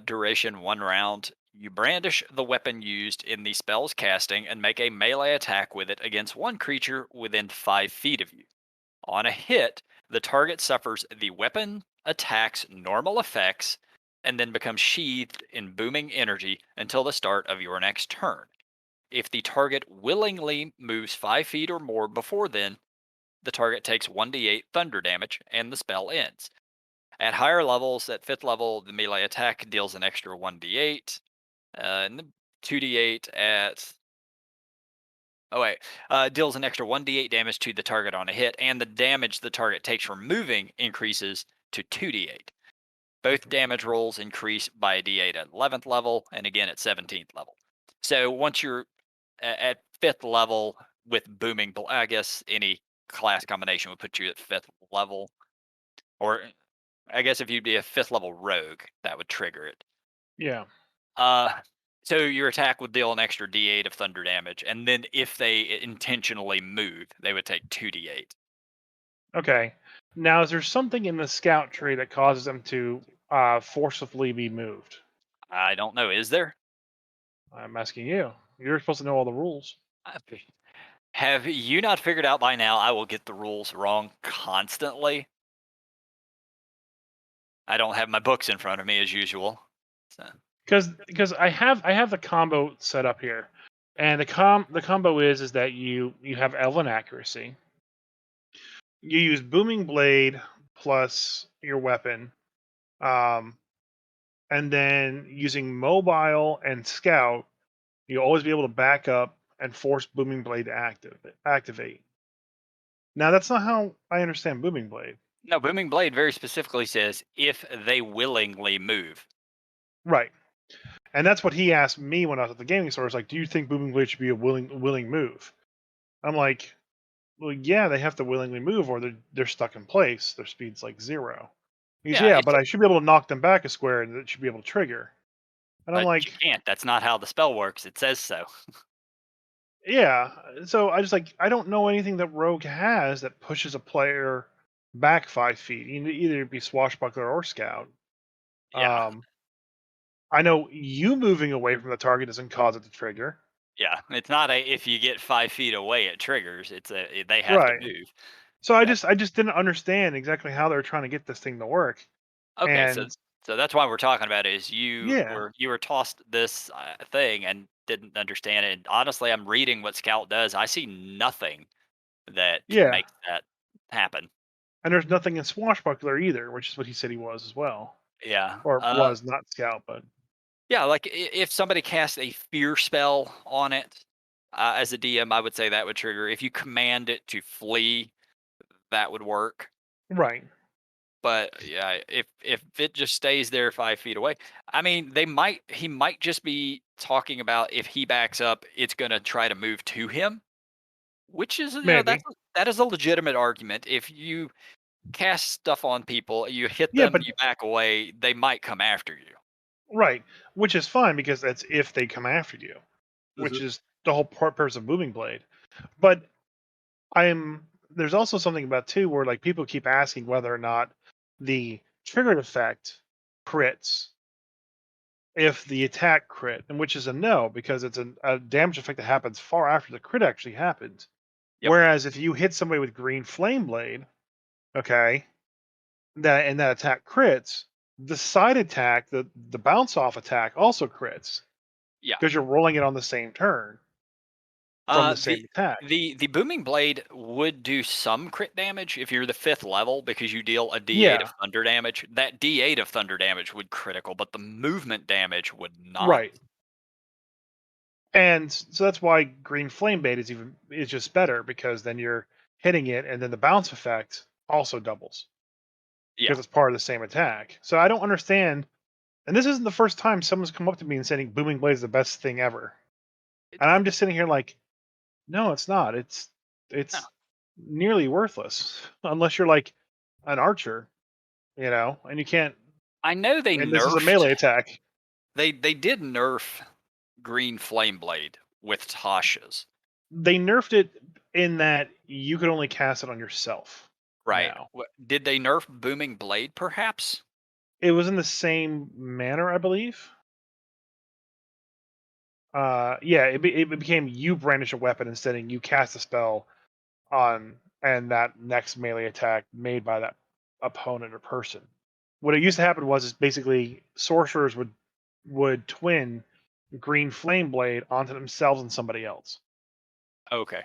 duration one round. You brandish the weapon used in the spell's casting and make a melee attack with it against one creature within 5 feet of you. On a hit, the target suffers the weapon attack's normal effects and then becomes sheathed in booming energy until the start of your next turn. If the target willingly moves 5 feet or more before then, the target takes 1d8 thunder damage and the spell ends. At higher levels, at 5th level, the melee attack deals an extra 1d8, and the 2d8 at oh wait, deals an extra 1d8 damage to the target on a hit, and the damage the target takes from moving increases to 2d8. Both damage rolls increase by a d8 at 11th level, and again at 17th level. So once you're at 5th level with I guess any class combination would put you at 5th level. Or I guess if you'd be a 5th level rogue, that would trigger it. Yeah. Uh, so your attack would deal an extra d8 of thunder damage, and then if they intentionally move, they would take 2d8. Okay. Now, is there something in the scout tree that causes them to forcibly be moved? I don't know. Is there? I'm asking you. You're supposed to know all the rules. Uh, Have you not figured out by now? I will get the rules wrong constantly. I don't have my books in front of me as usual. So, Because I have the combo set up here, and the combo is that you have elven accuracy. You use booming blade plus your weapon, um, and then using mobile and scout, you'll always be able to back up and force booming blade to activate. Now that's not how I understand booming blade. no, Booming Blade very specifically says if they willingly move. Right. And that's what he asked me when I was at the gaming store. It's like, do you think booming blade should be a willing move? I'm like, well, yeah, they have to willingly move, or they're stuck in place. Their speed's like 0. He's Yeah, yeah, but I should be able to knock them back a square, and it should be able to trigger. And I'm but you like, can't. That's not how the spell works. It says so. yeah. So I don't know anything that Rogue has that pushes a player back 5 feet. You need either be swashbuckler or scout. Yeah. I know you moving away from the target doesn't cause it to trigger. Yeah, it's not a if you get 5 feet away, it triggers. It's they have to Right. move. So I That just I just didn't understand exactly how they're trying to get this thing to work. okay, And so that's why we're talking about is yeah, you were tossed this thing and didn't understand it. And honestly, I'm reading what Scout does. I see nothing that yeah. makes that happen. And there's nothing in Swashbuckler either, which is what he said he was as well. Yeah. Or was, not Scout, but Yeah, like if somebody casts a fear spell on it, as a DM, I would say that would trigger. If you command it to flee, that would work. right. But yeah, if it just stays there 5 feet away, I mean, he might just be talking about if he backs up, it's gonna try to move to him, which is Maybe. that is a legitimate argument. If you cast stuff on people, you hit Yeah, them, but you back away, they might come after you. right. Which is fine because that's if they come after you, which Mhm. is the whole purpose of Moving Blade. But I'm there's also something about too where like people keep asking whether or not the triggered effect crits if the attack crit, and which is a no because it's a damage effect that happens far after the crit actually happens. Yep. Whereas if you hit somebody with green flame blade, okay, that attack crits, the side attack, the bounce off attack also crits Yeah. because you're rolling it on the same turn from the The same attack. booming blade would do some crit damage if you're the 5th level because you deal a D8 of Yeah, thunder damage. That D8 of thunder damage would critical, but the movement damage would not. right. And so that's why green flame bait is just better because then you're hitting it and then the bounce effect also doubles Yeah. because it's part of the same attack. So I don't understand, and this isn't the first time someone's come up to me and saying booming blade is the best thing ever. And I'm just sitting here like, no, it's not. No. It's nearly worthless unless you're like an archer, and you can't. I know they And this is a nerfed melee attack. they did nerf green flame blade with Tasha's. They nerfed it in that you could only cast it on yourself Right. now. Did they nerf booming blade perhaps? It was in the same manner, I believe. Yeah, it became you brandish a weapon instead, and you cast a spell on and that next melee attack made by that opponent or person. What it used to happen was is basically sorcerers would twin green flame blade onto themselves and somebody else, Okay.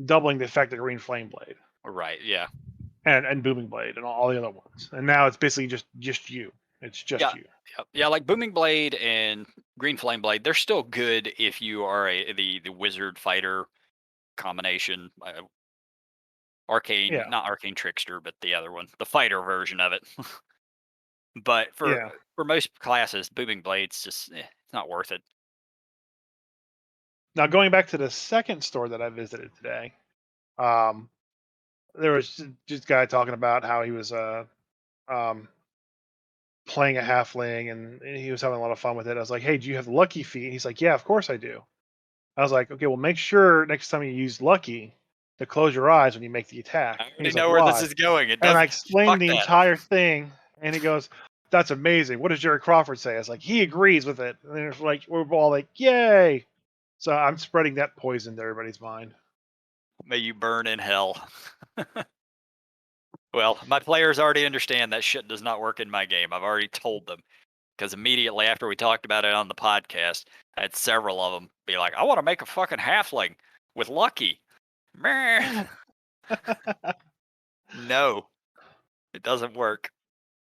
doubling the effect of green flame blade Right. Yeah. and booming blade and all the other ones. And now it's basically just you. It's just Yeah. you. Yep. Yeah, like Booming Blade and Green Flame Blade, they're still good if you are the wizard fighter combination, arcane, Yeah, not arcane trickster, but the other one, the fighter version of it. But yeah. for most classes, Booming Blade's just it's not worth it. Now going back to the second store that I visited today, um, there was just a guy talking about how he was um, playing a halfling and he was having a lot of fun with it. I was like, "Hey, do you have the lucky feat?" He's like, "Yeah, of course I do." I was like, "Okay, well, make sure next time you use lucky to close your eyes when you make the attack." I And already he's like, know where this "Why?" is going. It And I doesn't explained fuck the that. entire thing, and he goes, "That's amazing. What does Jerry Crawford say?" I was like, "He agrees with it." And it's like we're all like, "Yay!" So I'm spreading that poison to everybody's mind. May you burn in hell. Well, my players already understand that shit does not work in my game. I've already told them because immediately after we talked about it on the podcast, I had several of them be like, "I want to make a fucking halfling with Lucky." Meh. No, it doesn't work.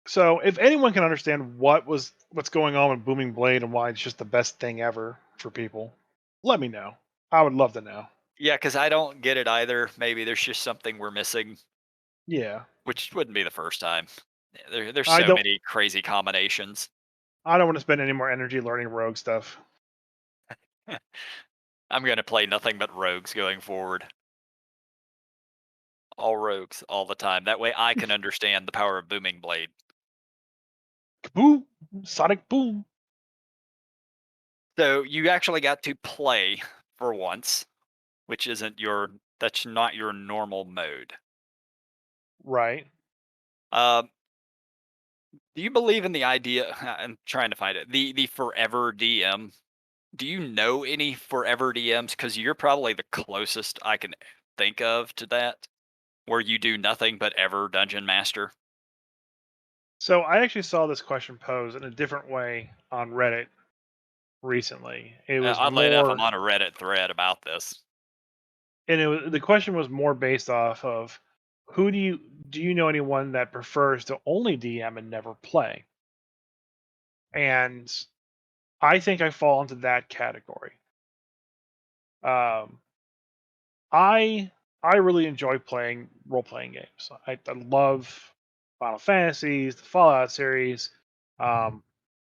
So if anyone can understand what's going on with Booming Blade and why it's just the best thing ever for people, let me know. I would love to know. Yeah, because I don't get it either. Maybe there's just something we're missing, Yeah. which wouldn't be the first time. There's I so don't many crazy combinations. I don't want to spend any more energy learning rogue stuff. I'm going to play nothing but rogues going forward. All rogues all the time. That way I can understand the power of Booming Blade. Boom! Sonic boom. So you actually got to play for once, which isn't your that's not your normal mode. Right. Um, do you believe in the idea? I'm trying to find it. The forever DM. Do you know any forever DMs? Because you're probably the closest I can think of to that, where you do nothing but ever dungeon master. So I actually saw this question posed in a different way on Reddit recently. It was Oddly enough, I'm more, on a Reddit thread about this. and the question was more based off of who do you know anyone that prefers to only DM and never play? And I think I fall into that category. Um, I I really enjoy playing role playing games. I love Final Fantasies, the Fallout series, um,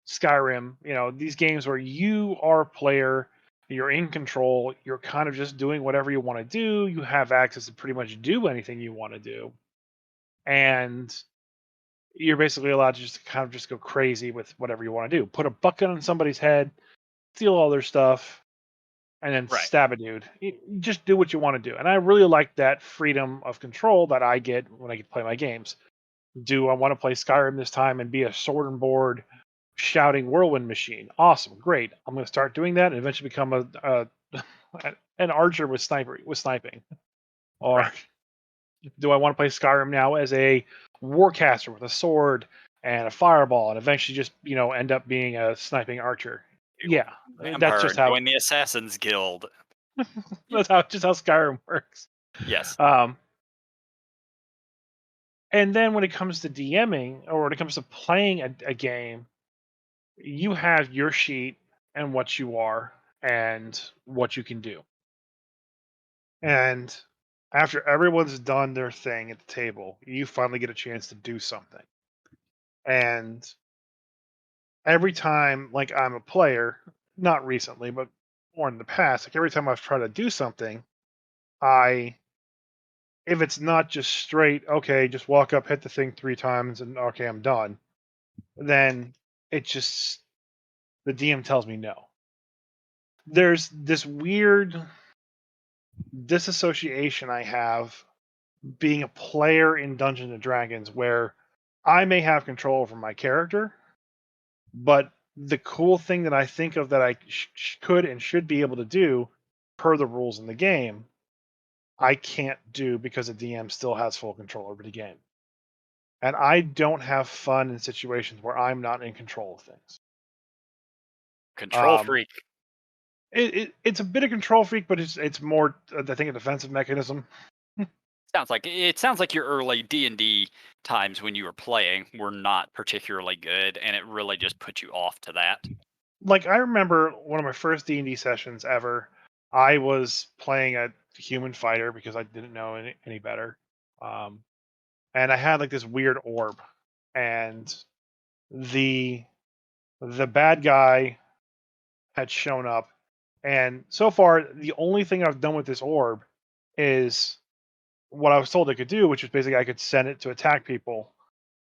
Skyrim. You know, these games where you are a player, you're in control, you're kind of just doing whatever you want to do. You have access to pretty much do anything you want to do, and you're basically allowed to just kind of just go crazy with whatever you want to do. Put a bucket on somebody's head, steal all their stuff, and then Right. stab a dude. You just do what you want to do. And I really like that freedom of control that I get when I get to play my games. Do I want to play Skyrim this time and be a sword and board shouting whirlwind machine? Awesome, great. I'm going to start doing that and eventually become a an archer with sniping. Or Right. do I want to play Skyrim now as a warcaster with a sword and a fireball and eventually just end up being a sniping archer? You Yeah, that's vampire just and how join the Assassin's Guild. Y- that's how Skyrim works. Yes. Um, and then when it comes to DMing or when it comes to playing a game, you have your sheet and what you are and what you can do. And after everyone's done their thing at the table, you finally get a chance to do something. And every time, like I'm a player, not recently, but more in the past, like every time I've tried to do something, I if it's not just straight, okay, just walk up, hit the thing 3 times, and okay, I'm done, then it just the DM tells me no. There's this weird disassociation I have being a player in Dungeons and Dragons where I may have control over my character, but the cool thing that I think of that I could and should be able to do per the rules in the game, I can't do because the DM still has full control over the game. And I don't have fun in situations where I'm not in control of things. Control Um, freak. it's a bit of control freak, but it's more I think a defensive mechanism. Sounds like your early D&D times when you were playing were not particularly good, and it really just put you off to that. Like I remember one of my first D&D sessions ever. I was playing a human fighter because I didn't know any better, um, and I had like this weird orb, and the the bad guy had shown up, and so far the only thing I've done with this orb is what I was told I could do, which is basically I could send it to attack people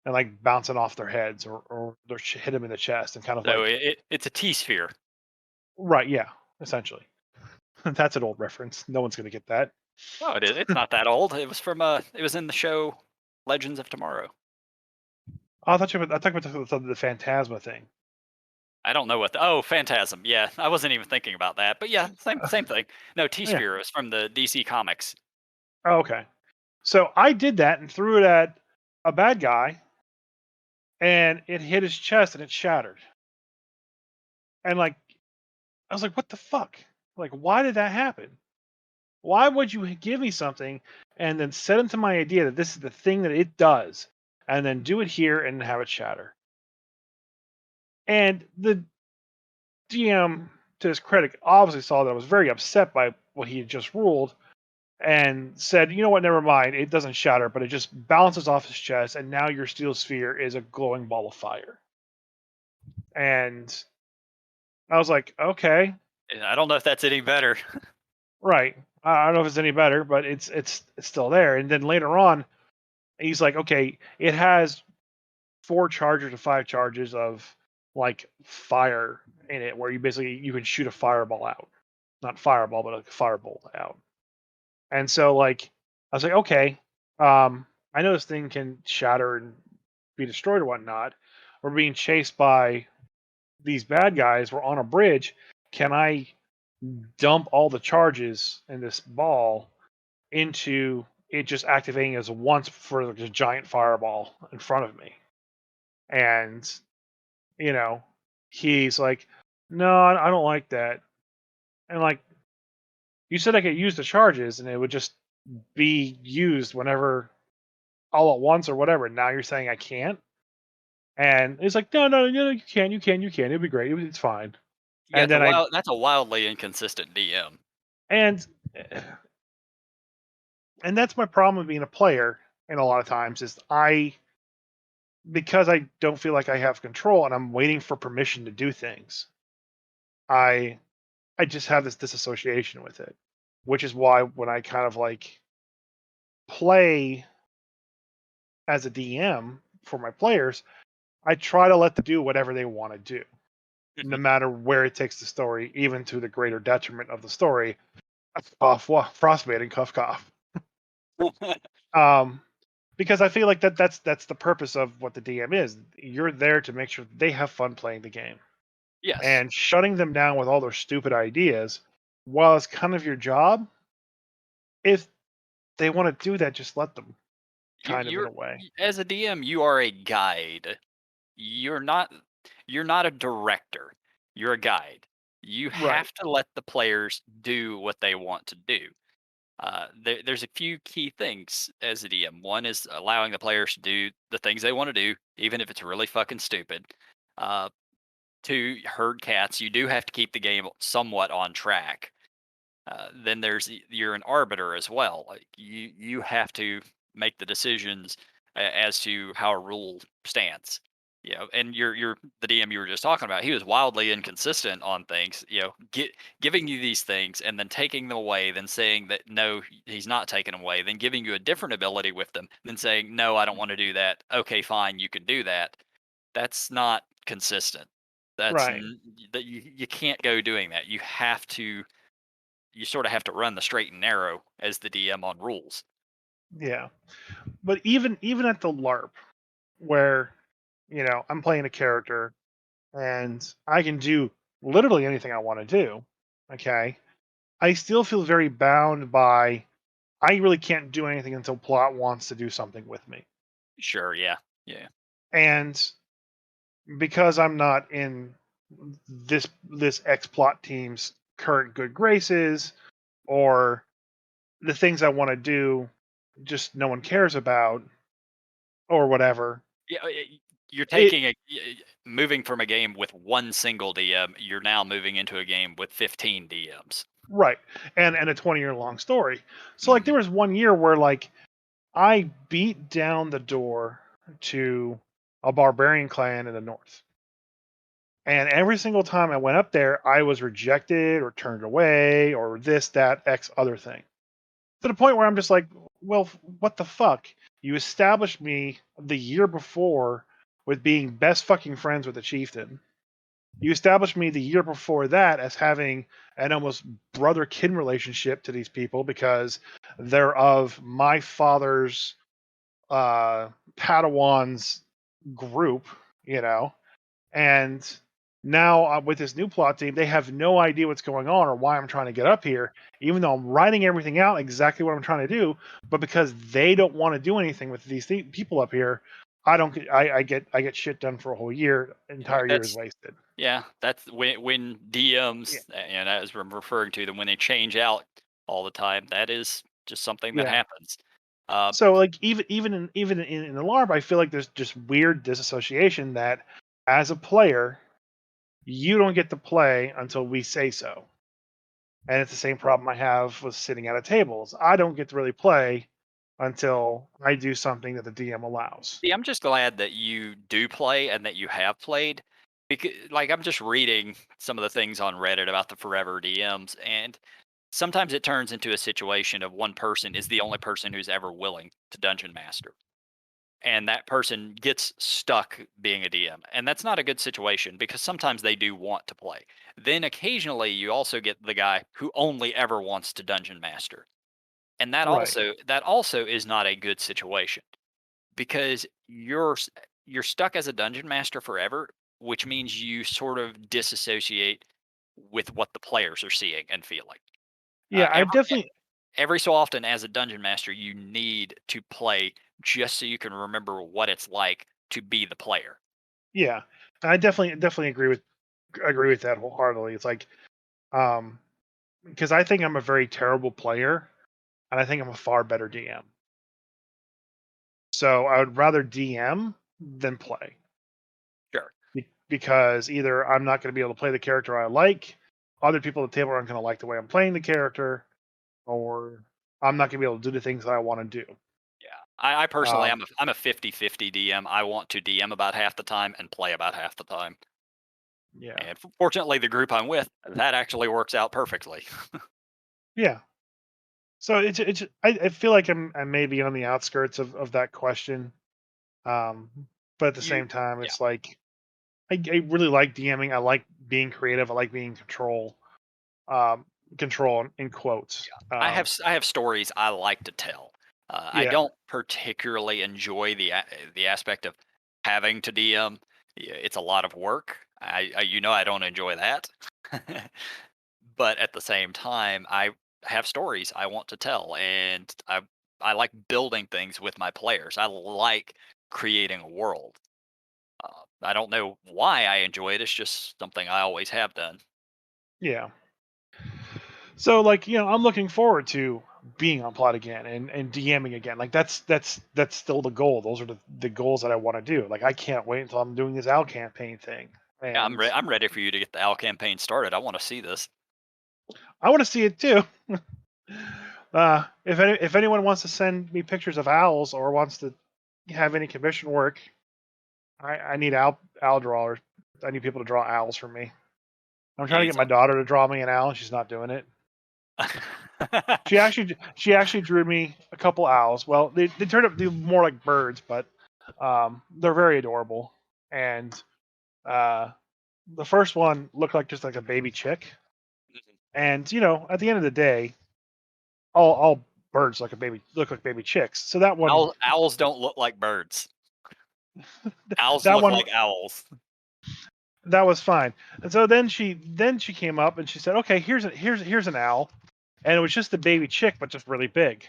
and like bounce it off their heads or hit them in the chest and kind of So like it's a T-sphere. right, yeah, essentially. That's an old reference. No one's gonna get that. Oh, it's not that old. It was from it was in the show Legends of Tomorrow. Oh, I thought about the Phantasma thing. I don't know what oh, Phantasm. Yeah, I wasn't even thinking about that. But yeah, same thing. No, Yeah. T-sphere is from the DC Comics. Oh, okay. So I did that and threw it at a bad guy, and it hit his chest and it shattered. And like I was like, "What the fuck? Like, why did that happen? Why would you give me something and then set into my idea that this is the thing that it does, and then do it here and have it shatter?" And the DM, to his credit, obviously saw that I was very upset by what he had just ruled, and said, "You know what? Never mind. It doesn't shatter, but it just bounces off his chest, and now your steel sphere is a glowing ball of fire." And I was like, "Okay, I don't know if that's any better. right. I don't know if it's any better, but it's still there." And then later on, he's like, "Okay, it has 4 charges or 5 charges of like fire in it, where you can shoot a fireball out, not fireball, but a firebolt out." And so like I was like, "Okay, I know this thing can shatter and be destroyed or whatnot. We're being chased by these bad guys. We're on a bridge, can I dump all the charges in this ball into it just activating as once for like a giant fireball in front of me? And, you know, he's like, no, I don't like that. And like, you said I could use the charges and it would just be used whenever all at once or whatever. Now you're saying I can't? And he's like, no, no, no, you can, you can, you can. It'll be great. It's fine. Yeah, And then I, that's a wildly inconsistent DM. and, and that's my problem with being a player. And a lot of times is because I don't feel like I have control and I'm waiting for permission to do things. I, I just have this disassociation with it, which is why when I kind of like play as a DM for my players, I try to let them do whatever they want to do, no matter where it takes the story, even to the greater detriment of the story. Cough, Frostmaiden, cough, cough. Um, because I feel like that's the purpose of what the DM is. You're there to make sure they have fun playing the game, Yes. and shutting them down with all their stupid ideas, while it's kind of your job, if they want to do that, just let them. Kind of in a way. As a DM, you are a guide. You're not you're not a director. You're a guide. You Right. have to let the players do what they want to do. There's a few key things as a DM. One is allowing the players to do the things they want to do, even if it's really fucking stupid. Uh, Two, herd cats. You do have to keep the game somewhat on track. Then you're an arbiter as well. Like you have to make the decisions as to how a rule stands. You know, and you're the DM you were just talking about. He was wildly inconsistent on things. You know, giving you these things and then taking them away, then saying that no, he's not taking them away, then giving you a different ability with them, then saying no, I don't want to do that. Okay, fine, you can do that. That's not consistent. Right. That you can't go doing that. You sort of have to run the straight and narrow as the DM on rules. Yeah. But even at the LARP, where I'm playing a character and I can do literally anything I want to do. Okay. I still feel very bound by I really can't do anything until plot wants to do something with me. Sure, yeah, yeah, And because I'm not in this X plot team's current good graces or the things I want to do just no one cares about or whatever. yeah. You're It moving from a game with one single DM. You're now moving into a game with 15 DMs. right. And a 20-year long story. So like Hmm. there was one year where like I beat down the door to a barbarian clan in the north. And every single time I went up there, I was rejected or turned away or this, that, X other thing. To the point where I'm just like, well, what the fuck? You established me the year before with being best fucking friends with the chieftain. You established me the year before that as having an almost brother kin relationship to these people because they're of my father's Padawan's group, you know, and now with this new plot team, they have no idea what's going on or why I'm trying to get up here, even though I'm writing everything out exactly what I'm trying to do. But because they don't want to do anything with these people up here, I don't. I get shit done for a whole year. Yeah, Entire year is wasted. that's when Yeah, DMs, and as I'm referring to them, when they change out all the time, that is just something that yeah. happens. Uh, So like even in the LARP, I feel like there's just weird disassociation that as a player, you don't get to play until we say so. And it's the same problem I have with sitting at a tables. I don't get to really play until I do something that the DM allows. See, I'm just glad that you do play and that you have played. Because, like, I'm just reading some of the things on Reddit about the forever DMs, and sometimes it turns into a situation of one person is the only person who's ever willing to dungeon master, and that person gets stuck being a DM, and that's not a good situation because sometimes they do want to play. Then occasionally you also get the guy who only ever wants to dungeon master, and Right. that also is not a good situation because you're stuck as a dungeon master forever, which means you sort of disassociate with what the players are seeing and feeling. Yeah, I Every definitely every so often, as a dungeon master, you need to play just so you can remember what it's like to be the player. yeah. I definitely agree with that wholeheartedly. It's like because I think I'm a very terrible player and I think I'm a far better DM. So I would rather DM than play Sure. because either I'm not going to be able to play the character I like, other people at the table aren't going to like the way I'm playing the character, or I'm not going to be able to do the things that I want to do. Yeah. I personally, Um, I'm a 50-50 DM. I want to DM about half the time and play about half the time. yeah, And fortunately, the group I'm with, that actually works out perfectly. yeah. So I feel like I'm maybe on the outskirts of that question, um, but at the You same time, Yeah. it's like I really like DMing. I like being creative. I like being in control. Um, control in quotes. I have stories I like to tell. I Yeah, don't particularly enjoy the aspect of having to DM. It's a lot of work. I don't enjoy that. But at the same time, I have stories I want to tell, and I like building things with my players. I like creating a world. I don't know why I enjoy it. It's just something I always have done. yeah. So like I'm looking forward to being on plot again and DMing again. Like that's still the goal. Those are the goals that I want to do. Like I can't wait until I'm doing this Al campaign thing. Yeah, And I'm ready for you to get the Owl campaign started. I want to see this. I want to see it too. If anyone wants to send me pictures of owls or wants to have any commission work, I need owl drawers. I need people to draw owls for me. I'm You trying to need get my some. daughter to draw me an owl. She's not doing it. She actually drew me a couple owls. Well, they turned out to be more like birds, but they're very adorable. And uh, the first one looked like just like a baby chick. And at the end of the day, all birds look like baby chicks. So Owls don't look like birds. Owls that look one like owls. that was fine. And so then she came up and she said, "Okay, here's an owl," and it was just a baby chick, but just really big.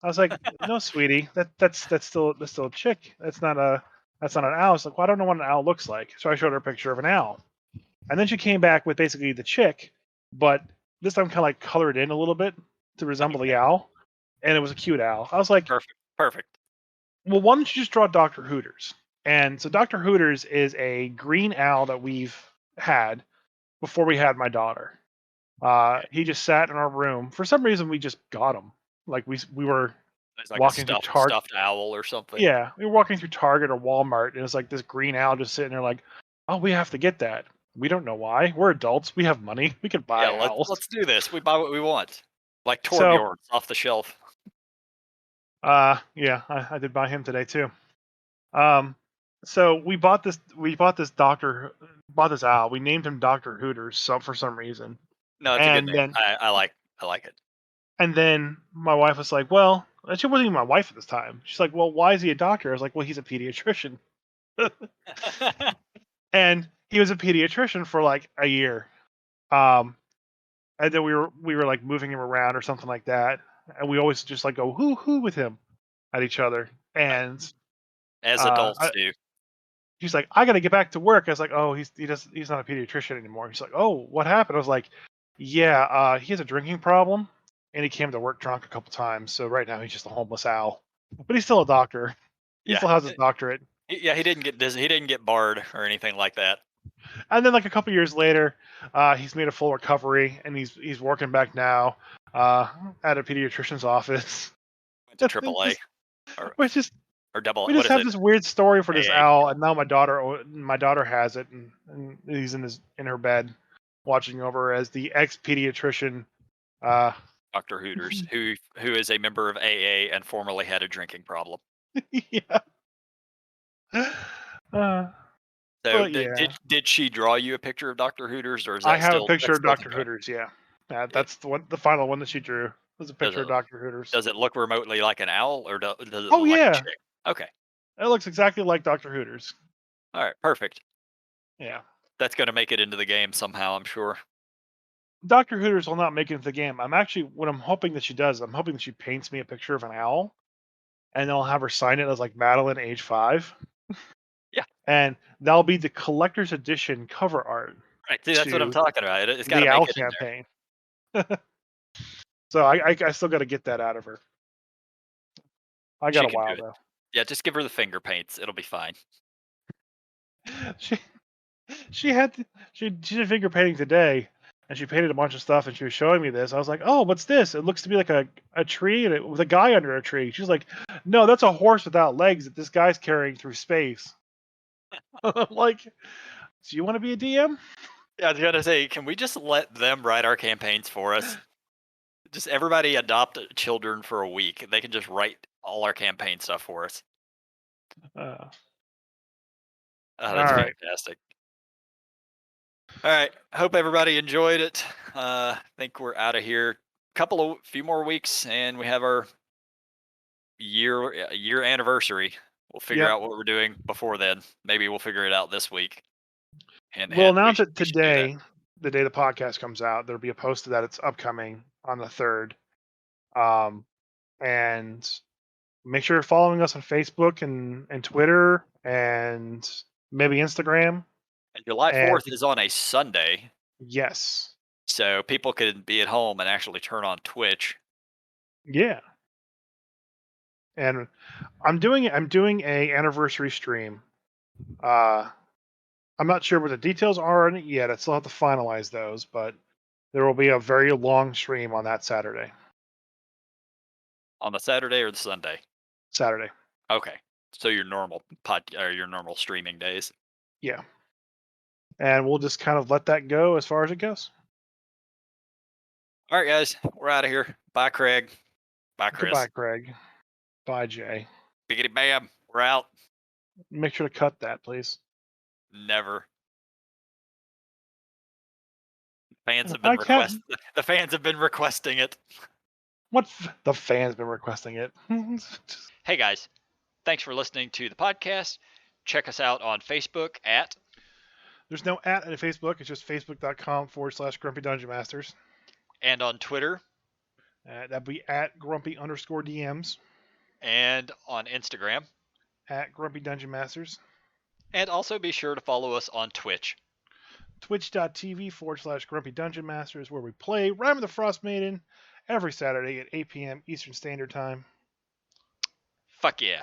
I was like, "No, sweetie, that's still a chick. That's not an owl." It's like, "Well, I don't know what an owl looks like." So I showed her a picture of an owl, and then she came back with basically the chick, but this time kind of like colored in a little bit to resemble the Okay, owl, and it was a cute owl. I was like, perfect, perfect. "Well, why don't you just draw Doctor Hooters?" And so Doctor Hooters is a green owl that we've had before we had my daughter. Okay, He just sat in our room. For some reason, we just got him. Like we were it's like a walking through stuffed owl or something. Yeah, we were walking through Target or Walmart, and it's like this green owl just sitting there, like, "Oh, we have to get that. We don't know why. We're adults. We have money. We can Yeah, buy owls." let's do this. We buy what we want, like So, Torbjorn's off the shelf. yeah, I did buy him today too. Um, so we bought this owl. We named him Doctor Hooters, for some reason, No, it's a good and name. then I like it. my wife was like, "Well," and she wasn't even my wife at this time. She's like, "Well, why is he a doctor?" I was like, "Well, he's a pediatrician." And he was a pediatrician for like a year. Um, and then we were like moving him around or something like that, and we always just like go hoo with him at each other. And As uh, adults I, do. he's like, "I got to get back to work." I was like, "Oh, he's not a pediatrician anymore." He's like, "Oh, what happened?" I was like, "Yeah, he has a drinking problem, and he came to work drunk a couple times. So right now he's just a homeless owl, but he's still a doctor. He Yeah, still has his doctorate." yeah. He didn't get dizzy. He didn't get barred or anything like that. And then like a couple years later, he's made a full recovery and he's working back now uh, at a pediatrician's office. Went to It's AAA just or we just or double. we What just is have it? this weird story for this AA. owl, and now my daughter has it, and he's in her bed watching over as the ex pediatrician. Uh, Dr. Hooters, who is a member of AA and formerly had a drinking problem. yeah. Uh, So but yeah, did she draw you a picture of Dr. Hooters, or is I that have a still picture that's of still to Doctor come? Hooters. Yeah, It, that's the final one that she drew was a does picture it of Doctor Hooters. does it look remotely like an owl, or does it Oh look like a yeah, chick? Okay, it looks exactly like Doctor Hooters. all right, perfect. Yeah. That's going to make it into the game somehow, I'm sure. Dr. Hooters will not make it into the game. What I'm hoping that she does, I'm hoping that she paints me a picture of an owl, and I'll have her sign it as like Madeline, age 5, Yeah, and that'll be the collector's edition cover art right. See, that's what I'm to talking about. It's got to the make owl it in there. campaign. So I still got to get that out of her. I got She a can do while it. though. Yeah, just give her the finger paints. It'll be fine. She she had to, she did finger painting today, and she painted a bunch of stuff, and she was showing me this. I was like, "Oh, what's this? It looks to be like a tree, and with a guy under a tree." She's like, "No, that's a horse without legs that this guy's carrying through space." I'm like, "Do you want to be a DM?" Yeah, I was gonna say, can we just let them write our campaigns for us? Just everybody adopt children for a week. They can just write all our campaign stuff for us. Uh, Oh, all that's right. fantastic. All right. Hope everybody enjoyed it. I think we're out of here. Few more weeks, and we have our year anniversary. We'll figure Yep. out what we're doing before then. Maybe we'll figure it out this week. Hint, We'll hint. announce it We should do that today, the day the podcast comes out. There'll be a post that it's upcoming on the 3rd. Um, and make sure you're following us on Facebook and Twitter and maybe Instagram. And July And 4th is on a Sunday, yes, so people could be at home and actually turn on Twitch. yeah. And I'm doing a anniversary stream. Uh, I'm not sure what the details are on it yet. I still have to finalize those, but there will be a very long stream on that Saturday. On the Saturday or the Sunday? Saturday, Okay. So your normal or your normal streaming days. yeah. And we'll just kind of let that go as far as it goes. All right, guys, we're out of here. Bye, Craig. Bye, Goodbye, Chris. Craig. Bye, Jay. Biggity bam. We're out. Make sure to cut that, please. Never. Fans have been I can't. the fans have been requesting it. The fans been requesting it. Hey guys, thanks for listening to the podcast. Check us out on Facebook at There's no at in Facebook. It's just facebook.com/Grumpy Dungeon Masters. and on Twitter That'd be at Grumpy_DMs, and on Instagram. at Grumpy Dungeon Masters. And also be sure to follow us on Twitch. Twitch.tv/Grumpy Dungeon Masters, where we play Rime of the Frostmaiden every Saturday at 8 p.m. Eastern Standard Time. Fuck yeah.